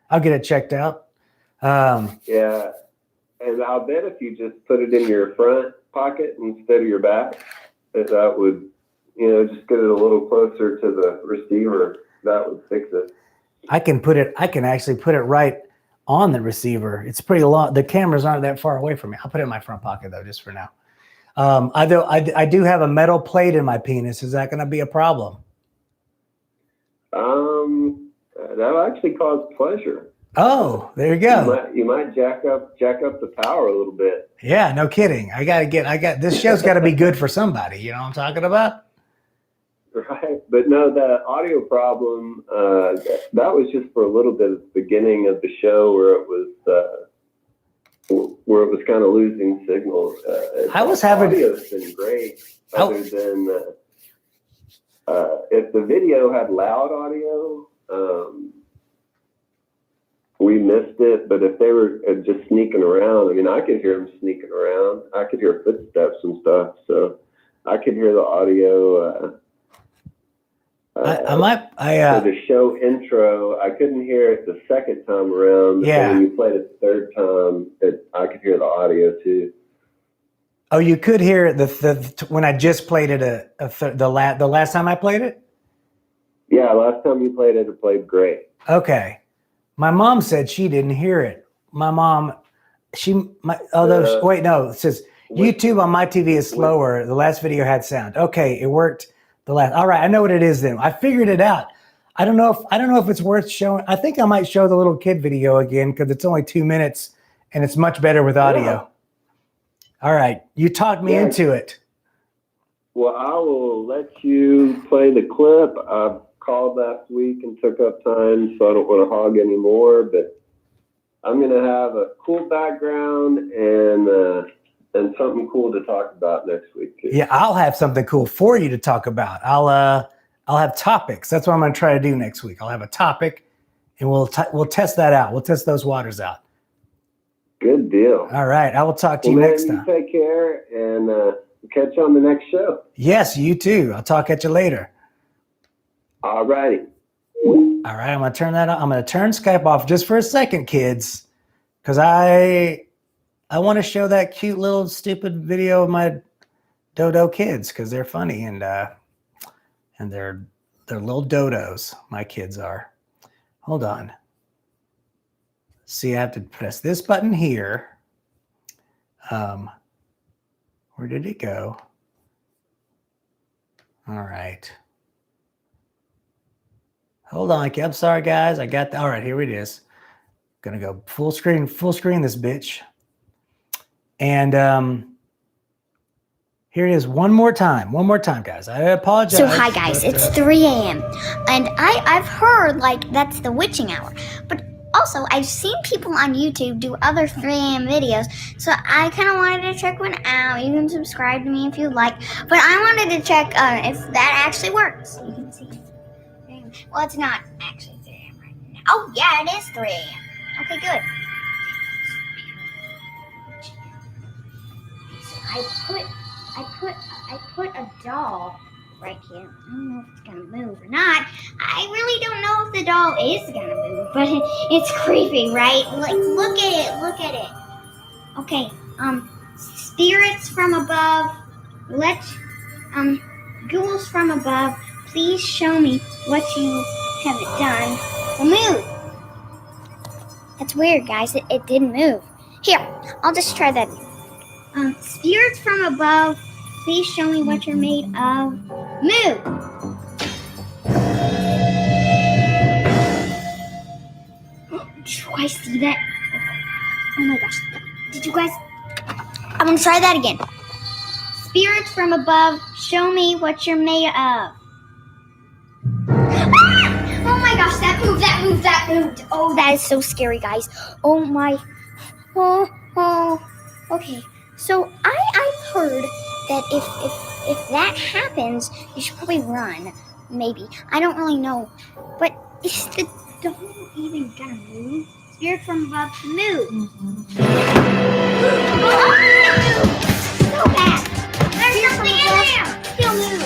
I'll get it checked out. Yeah. And I'll bet if you just put it in your front pocket instead of your back, that would, just get it a little closer to the receiver. That would fix it. I can actually put it right on the receiver. It's pretty long. The cameras aren't that far away from me. I'll put it in my front pocket though, just for now. I do have a metal plate in my penis. Is that going to be a problem? That'll actually cause pleasure. Oh, there you go. You might jack up the power a little bit. Yeah, no kidding. This show's got to be good for somebody. You know what I'm talking about? Right. But no, the audio problem, that was just for a little bit at the beginning of the show where it was kind of losing signal. Audio's been great. other than if the video had loud audio, we missed it. But if they were just sneaking around, I mean, I could hear them sneaking around. I could hear footsteps and stuff. So I could hear the audio. For the show intro, I couldn't hear it the second time around. Yeah. But when you played it the third time, I could hear the audio too. Oh, you could hear it when I just played it the last time I played it? Yeah, last time you played it played great. Okay. My mom said she didn't hear it. My mom, it says YouTube on my TV is slower. The last video had sound. Okay, it worked. All right, I know what it is then. I figured it out. I don't know if it's worth showing. I think I might show the little kid video again because it's only 2 minutes and it's much better with audio. Yeah. All right, you talked me into it. Well, I will let you play the clip. I called last week and took up time, so I don't want to hog anymore. But I'm going to have a cool background and something cool to talk about next week too. Yeah, I'll have something cool for you to talk about. I'll have topics. That's what I'm going to try to do next week. I'll have a topic, and we'll test that out. We'll test those waters out. Good deal. All right, I will talk to you next time. You take care, and catch you on the next show. Yes, you too. I'll talk at you later. All righty. All right, I'm going to turn that off. I'm going to turn Skype off just for a second, kids, because I want to show that cute little stupid video of my dodo kids because they're funny and they're little dodos. My kids are. Hold on. See, I have to press this button here. Where did it go? All right. Hold on. I'm sorry, guys. All right, here it is. Gonna go full screen this bitch. And here it is one more time, guys. I apologize. So hi guys, it's 3 a.m. and I've heard like that's the witching hour, but also I've seen people on YouTube do other 3 a.m. videos, so I kind of wanted to check one out. You can subscribe to me if you like, but I wanted to check if that actually works. You can see. Well, it's not actually 3 a.m. right now. Oh yeah, it is 3 a.m. Okay, good. I put a doll right here. I don't know if it's gonna move or not. I really don't know if the doll is gonna move, but it's creepy, right? Like, look at it. Okay, spirits from above, ghouls from above, please show me what you have done. Well, move. That's weird, guys. It didn't move. Here, I'll just try that. Spirits from above, please show me what you're made of. Move! Did you guys see that? Oh my gosh. Did you guys? I'm gonna try that again. Spirits from above, show me what you're made of. Ah! Oh my gosh, that moved. Oh, that is so scary, guys. Oh my. Oh. Okay. So I've heard that if that happens, you should probably run. Maybe. I don't really know. But is the doll even gonna move? Spirit from above, move. Oh, so bad. There's nothing in there. Still move.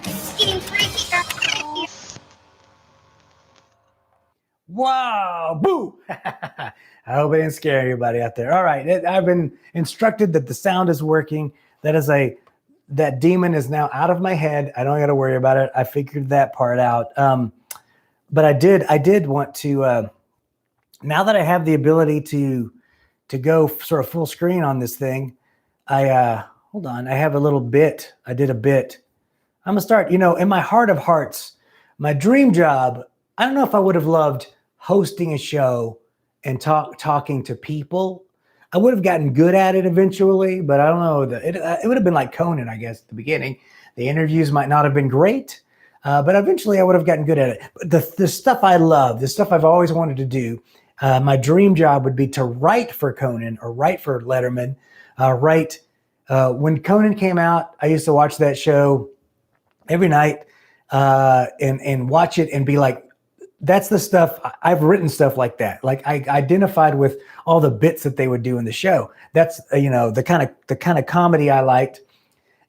It's getting freaky. Wow, boo. I hope it didn't scare anybody out there. All right, I've been instructed that the sound is working. That demon is now out of my head. I don't got to worry about it. I figured that part out. But I did want to, now that I have the ability to go sort of full screen on this thing, hold on, I have a little bit. I did a bit. I'm gonna start, in my heart of hearts, my dream job, I don't know if I would have loved hosting a show and talking to people. I would have gotten good at it eventually, but I don't know. It would have been like Conan, I guess, at the beginning. The interviews might not have been great, but eventually I would have gotten good at it. But the stuff I love, the stuff I've always wanted to do, my dream job would be to write for Conan or write for Letterman, write When Conan came out, I used to watch that show every night and watch it and be like, that's the stuff. I've written stuff like that. Like I identified with all the bits that they would do in the show. That's the kind of comedy I liked.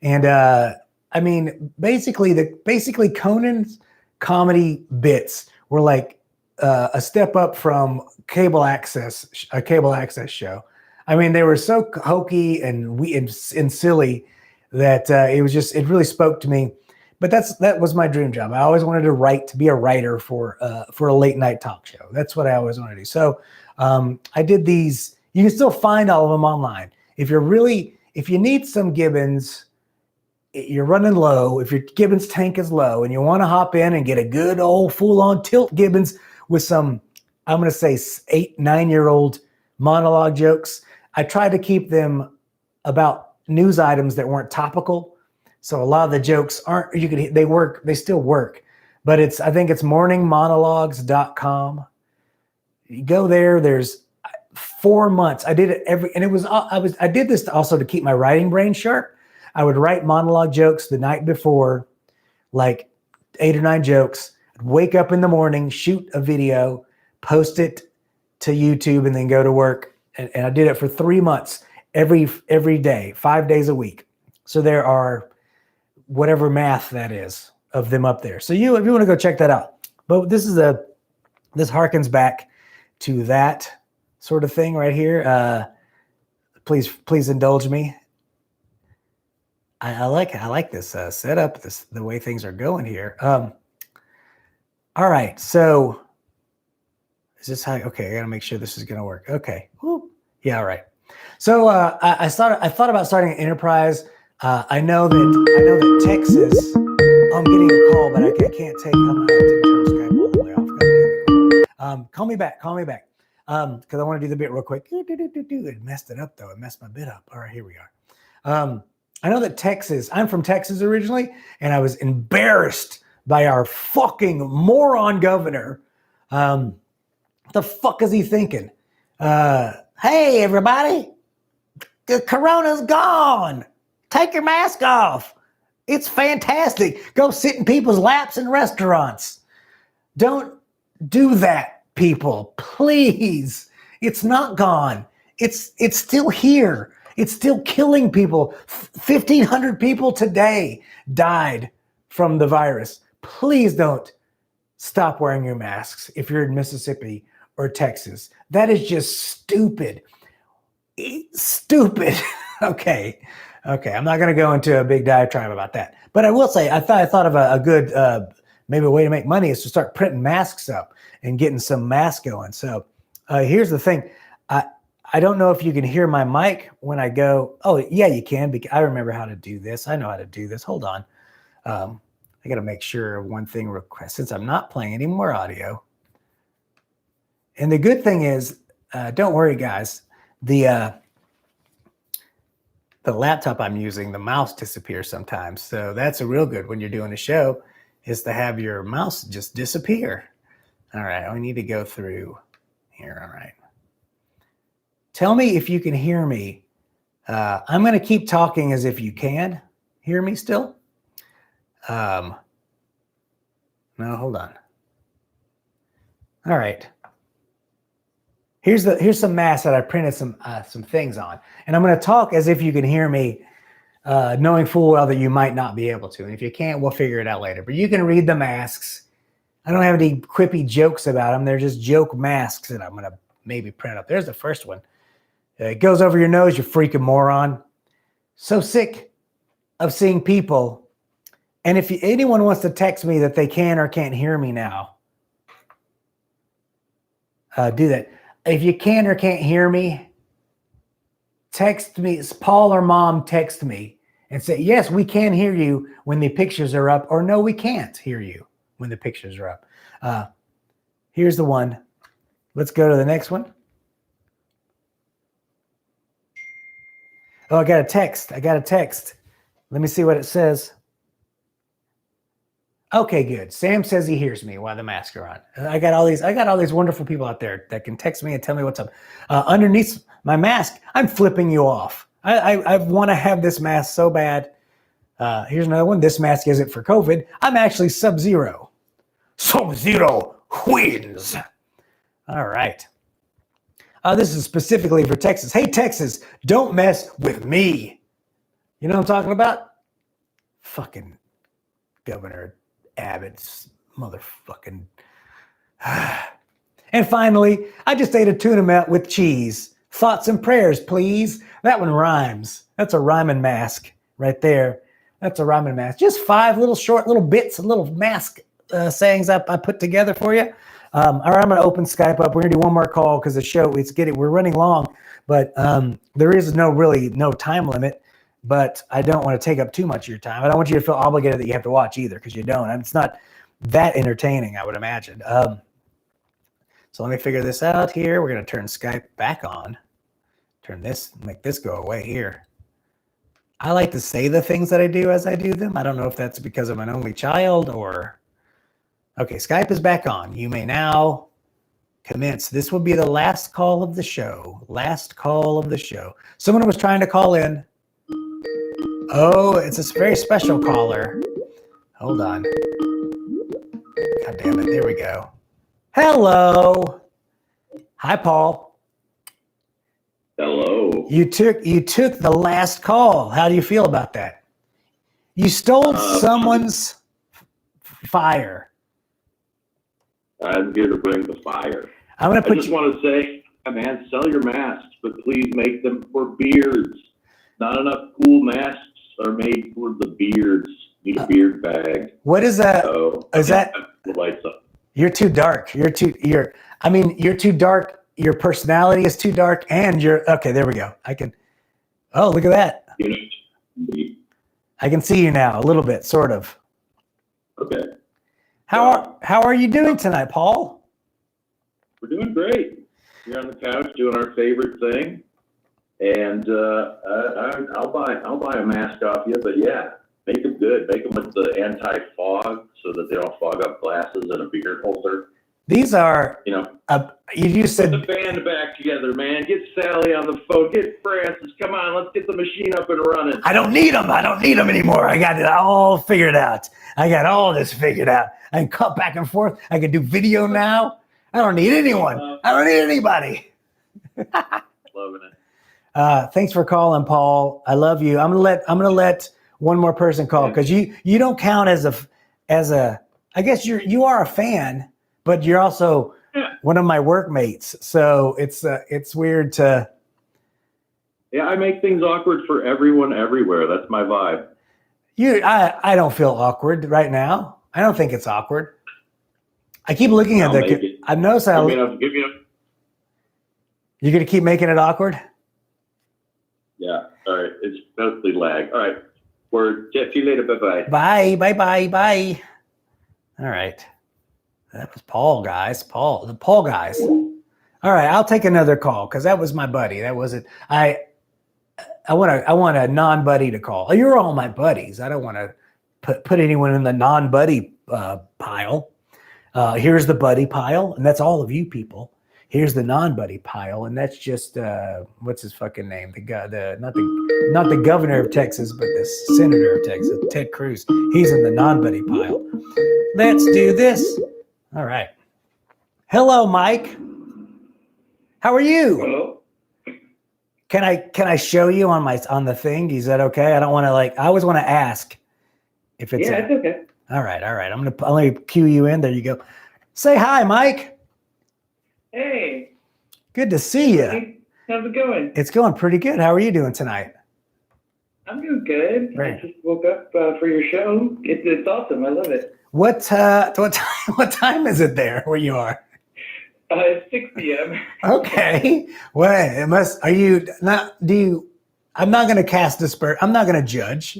And I mean, basically Conan's comedy bits were like a step up from a cable access show. I mean, they were so hokey and silly that it really spoke to me. But that was my dream job. I always wanted to be a writer for a late night talk show. That's what I always wanted to do. So I did these. You can still find all of them online. If you need some Gibbons, you're running low. If your Gibbons tank is low and you want to hop in and get a good old full-on tilt Gibbons with some, I'm going to say 8, 9-year-old monologue jokes. I tried to keep them about news items that weren't topical. So a lot of the jokes they still work, but I think it's morningmonologues.com. You go there, there's 4 months. I did it I did this also to keep my writing brain sharp. I would write monologue jokes the night before, like 8 or 9 jokes. I'd wake up in the morning, shoot a video, post it to YouTube, and then go to work. And I did it for 3 months, every day, 5 days a week. So there are whatever math that is of them up there. So if you want to go check that out. But this harkens back to that sort of thing right here. Please indulge me. I like this setup, the way things are going here. All right, so is this how? Okay, I gotta make sure this is gonna work. Okay, woo. Yeah, all right. So I thought about starting an enterprise. I know that Texas. I'm getting a call, but I can't take. I'm gonna have to turn Skype all the way off. Call me back. Because I want to do the bit real quick. It messed it up though. It messed my bit up. All right, here we are. I know that Texas. I'm from Texas originally, and I was embarrassed by our fucking moron governor. What the fuck is he thinking? Hey, everybody, the corona's gone. Take your mask off. It's fantastic. Go sit in people's laps in restaurants. Don't do that, people. Please. It's not gone. It's still here. It's still killing people. 1,500 people today died from the virus. Please don't stop wearing your masks if you're in Mississippi or Texas. That is just stupid. Stupid. Okay. I'm not going to go into a big diatribe about that. But I will say, I thought of a good, maybe a way to make money is to start printing masks up and getting some masks going. So here's the thing. I don't know if you can hear my mic when I go. Oh, yeah, you can. I remember how to do this. I know how to do this. Hold on. I got to make sure of one thing real quick, since I'm not playing any more audio. And the good thing is, don't worry, guys. The laptop I'm using, the mouse disappears sometimes. So that's a real good when you're doing a show, is to have your mouse just disappear. All right, I need to go through here. All right. Tell me if you can hear me. I'm going to keep talking as if you can hear me still. No, hold on. All right. Here's some masks that I printed some things on, and I'm going to talk as if you can hear me, knowing full well that you might not be able to. And if you can't, we'll figure it out later. But you can read the masks. I don't have any quippy jokes about them. They're just joke masks that I'm going to maybe print up. There's the first one. It goes over your nose, you freaking moron. So sick of seeing people. And if anyone wants to text me that they can or can't hear me now, do that. If you can or can't hear me, text me. Paul or Mom text me and say, yes, we can hear you when the pictures are up, or no, we can't hear you when the pictures are up. Here's the one. Let's go to the next one. Oh, I got a text. Let me see what it says. Okay, good. Sam says he hears me while the masks are on. I got all these wonderful people out there that can text me and tell me what's up. Underneath my mask, I'm flipping you off. I want to have this mask so bad. Here's another one. This mask isn't for COVID. I'm actually Sub-Zero. Sub-Zero wins. All right. This is specifically for Texas. Hey, Texas, don't mess with me. You know what I'm talking about? Fucking Governor Abbott's motherfucking. And finally, I just ate a tuna melt with cheese. Thoughts and prayers, please. That one rhymes. That's a rhyming mask right there. That's a rhyming mask. Just 5 little short little bits, little mask sayings I put together for you. All right, I'm going to open Skype up. We're going to do one more call because the show, we're running long, but there is no time limit, but I don't want to take up too much of your time. I don't want you to feel obligated that you have to watch either because you don't. And it's not that entertaining, I would imagine. So let me figure this out here. We're going to turn Skype back on. Make this go away here. I like to say the things that I do as I do them. I don't know if that's because I'm an only child or... Okay, Skype is back on. You may now commence. This will be the last call of the show. Last call of the show. Someone was trying to call in. Oh, it's a very special caller. Hold on. God damn it. There we go. Hello. Hi, Paul. Hello. You took the last call. How do you feel about that? You stole someone's fire. I'm here to bring the fire. I'm gonna I just want to say, man, sell your masks, but please make them for beards. Not enough cool masks are made for the beards. Need a beard bag. What is that? So, Is that the lights up? You're too dark. You're too dark. Your personality is too dark, and okay. There we go. Oh, look at that. I can see you now a little bit, sort of. Okay. How are you doing tonight, Paul? We're doing great. We're on the couch doing our favorite thing, and I'll buy a mask off you. But yeah, make them good. Make them with the anti-fog so that they don't fog up glasses and a beard holder. These are, you said. Put the band back together, man. Get Sally on the phone. Get Francis. Come on, let's get the machine up and running. I don't need them. Anymore. I got it all figured out. I got all this figured out. I can cut back and forth. I can do video now. I don't need anyone. I don't need anybody. Loving it. Thanks for calling, Paul. I love you. I'm gonna let one more person call because you don't count as a. I guess you are a fan. But you're also one of my workmates, so it's weird to. Yeah, I make things awkward for everyone everywhere. That's my vibe. I don't feel awkward right now. I don't think it's awkward. I keep looking at the. I've noticed how. You're gonna keep making it awkward. Yeah. All right. It's mostly lag. All right. See you later. Bye. Bye. All right. That was Paul, guys. The Paul guys. All right, I'll take another call because that was my buddy. That wasn't. I want a non-buddy to call. Oh, you're all my buddies. I don't want to put anyone in the non-buddy pile. Here's the buddy pile, and that's all of you people. Here's the non-buddy pile, and that's just what's his fucking name? The guy, not the governor of Texas, but the senator of Texas, Ted Cruz. He's in the non-buddy pile. Let's do this. All right. Hello, Mike. How are you? Hello. Can I show you on the thing? Is that okay? I don't want to I always want to ask if it's. Yeah, it's okay. All right. I'll let me cue you in. There you go. Say hi, Mike. Hey. Good to see you. How's it going? It's going pretty good. How are you doing tonight? I'm doing good. Great. I just woke up for your show. It's awesome. I love it. What time is it there where you are? It's 6 p.m. Okay. Well, are you not? Do you? I'm not going to cast aspersions. I'm not going to judge.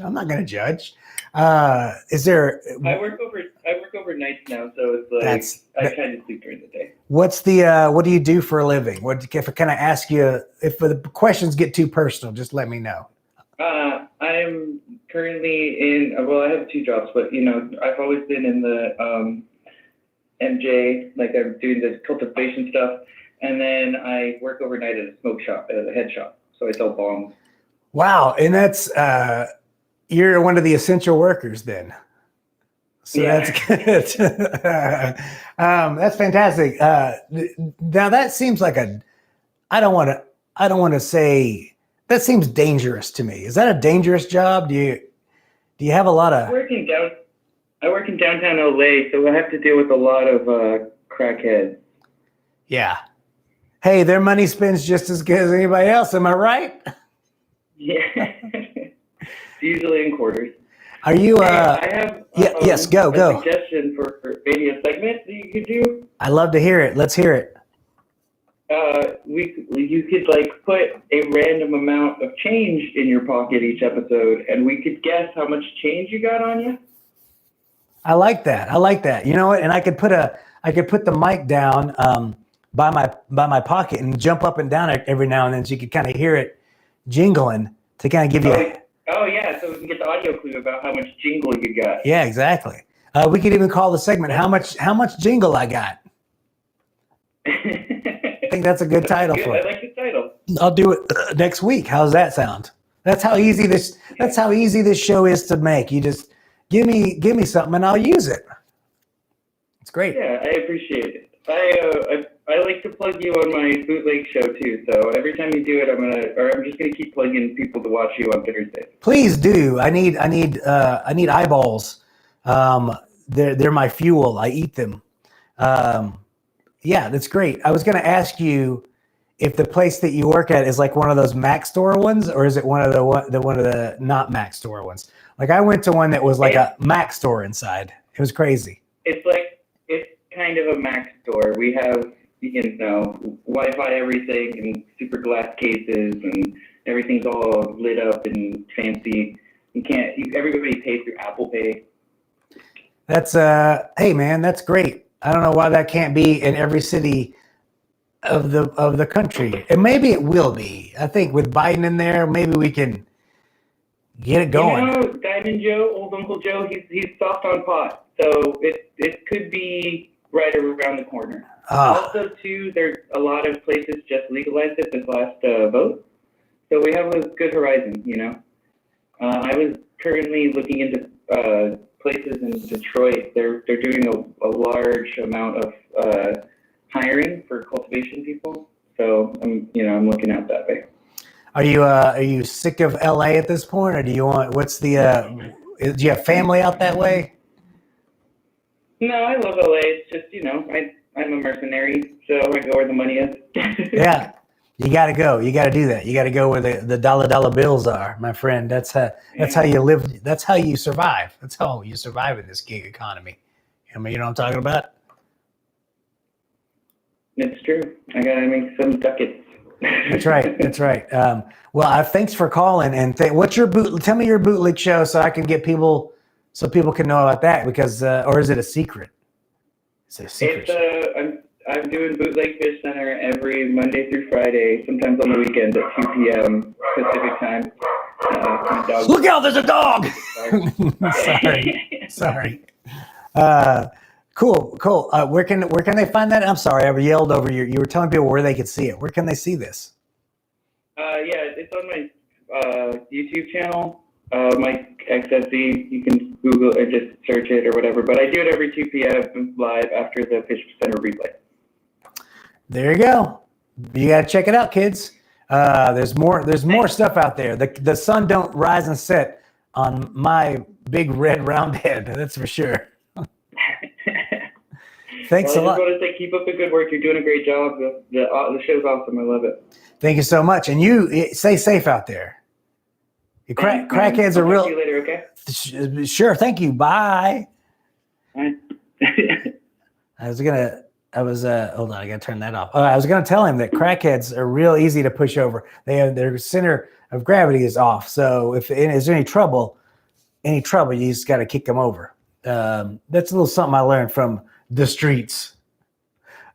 Is there? I work over nights now, so it's I kind of sleep during the day. What's the? What do you do for a living? Can I ask you if the questions get too personal? Just let me know. I'm currently in. Well, I have 2 jobs, but I've always been in the MJ. Like I'm doing the cultivation stuff, and then I work overnight at a smoke shop, at a head shop. So I sell bongs. Wow. And that's, you're one of the essential workers then. So Yeah. that's good. That's fantastic. Now that seems like I don't want to say that seems dangerous to me. Is that a dangerous job? Do you have a lot I of, work in downtown LA, so I have to deal with a lot of crackheads. yeah. Hey, their money spends just as good as anybody else. Am I right? Yeah. Usually in quarters. Are you, I have yes, go. a suggestion for maybe a segment that you could do. I love to hear it. Let's hear it. You could like put a random amount of change in your pocket each episode, and we could guess how much change you got on you. I like that. You know what? And I could put the mic down by my pocket and jump up and down it every now and then, so you could kind of hear it jingling to kind of give you. Oh yeah, so we can get the audio clue about how much jingle you got. Yeah, exactly. We could even call the segment "How much jingle I got." I think that's a good title for it. I like the title. I'll do it next week. How's that sound? That's how easy this show is to make. You just give me something and I'll use it. It's great. Yeah, I appreciate it. I like to plug you on my bootleg show too. So every time you do it, I'm just gonna keep plugging people to watch you on Thursday. Please do. I need eyeballs. They're my fuel. I eat them. Yeah, that's great. I was going to ask you if the place that you work at is like one of those Mac store ones, or is it one of the not Mac store ones? Like I went to one that was like a Mac store inside. It was crazy. It's kind of a Mac store. We have, Wi-Fi everything and super glass cases, and everything's all lit up and fancy. Everybody pays through Apple Pay. That's hey man, that's great. I don't know why that can't be in every city of the country. And maybe it will be. I think with Biden in there, maybe we can get it going. Diamond Joe, old Uncle Joe, he's soft on pot. So it could be right around the corner. Also, too, there's a lot of places just legalized it this last vote. So we have a good horizon, I was currently looking into places in Detroit. They're doing a large amount of hiring for cultivation people. So I'm looking out that way. Are you sick of LA at this point, or do you want? Do you have family out that way? No, I love LA. It's just I'm a mercenary, so I go where the money is. Yeah, you got to go. You got to do that. You got to go where the dollar bills are, my friend. That's how you live. That's how you survive. That's how you survive in this gig economy. You know what I'm talking about? It's true. I gotta make some ducats. That's right. Well, thanks for calling. And what's your tell me your bootleg show so I can get people, so people can know about that, because or is it a secret? Is it a secret show? I'm doing Bootleg Fish Center every Monday through Friday, sometimes on the weekend at 2 p.m. Pacific time. Look out, there's a dog! Sorry. Cool. Where can they find that? I'm sorry, I yelled over you. You were telling people where they could see it. Where can they see this? Yeah, it's on my YouTube channel, Mike XSE. You can Google or just search it or whatever. But I do it every 2 p.m. live after the Fish Center replay. There you go. You got to check it out, kids. There's more stuff out there. The sun don't rise and set on my big red round head. That's for sure. Thanks a lot. I just want to say, keep up the good work. You're doing a great job. The show's awesome. I love it. Thank you so much. And you stay safe out there. Crackheads are real. See you later, okay? Sure. Thank you. Bye. Bye. Hold on. I got to turn that off. I was going to tell him that crackheads are real easy to push over. Their center of gravity is off. So if there's any trouble, you just got to kick them over. That's a little something I learned from the streets,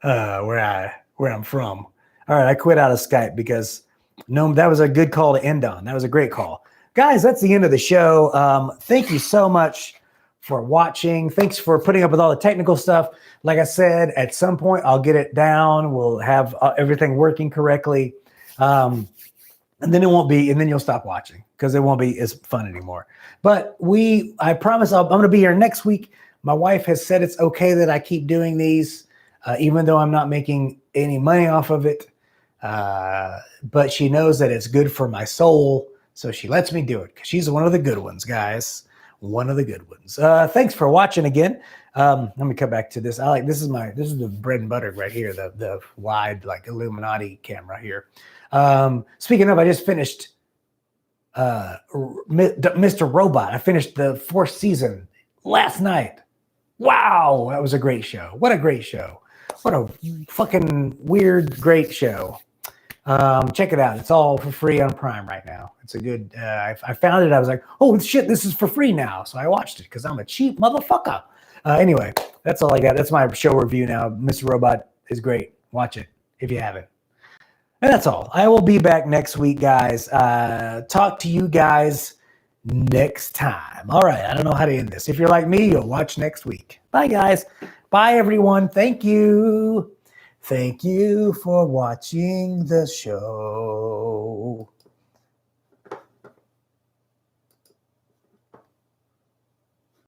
where I'm from. All right, I quit out of Skype because that was a good call to end on. That was a great call, guys. That's the end of the show. Thank you so much for watching. Thanks for putting up with all the technical stuff. Like I said, at some point I'll get it down. We'll have everything working correctly. And then it won't be, and then you'll stop watching because it won't be as fun anymore. But I promise I'm going to be here next week. My wife has said it's okay that I keep doing these, even though I'm not making any money off of it. But she knows that it's good for my soul. So she lets me do it because she's one of the good ones, guys. One of the good ones. Thanks for watching again. Let me come back to this. This is the bread and butter right here, the wide like Illuminati camera here. Speaking of, I just finished Mr. Robot. I finished the 4th season last night. Wow, that was a great show. What a great show. What a fucking weird, great show. Check it out. It's all for free on Prime right now. It's a good, I found it. I was like, oh shit, this is for free now. So I watched it because I'm a cheap motherfucker. Anyway, that's all I got. That's my show review now. Mr. Robot is great. Watch it if you haven't. And that's all. I will be back next week, guys. Talk to you guys next time. All right. I don't know how to end this. If you're like me, you'll watch next week. Bye, guys. Bye, everyone. Thank you. Thank you for watching the show.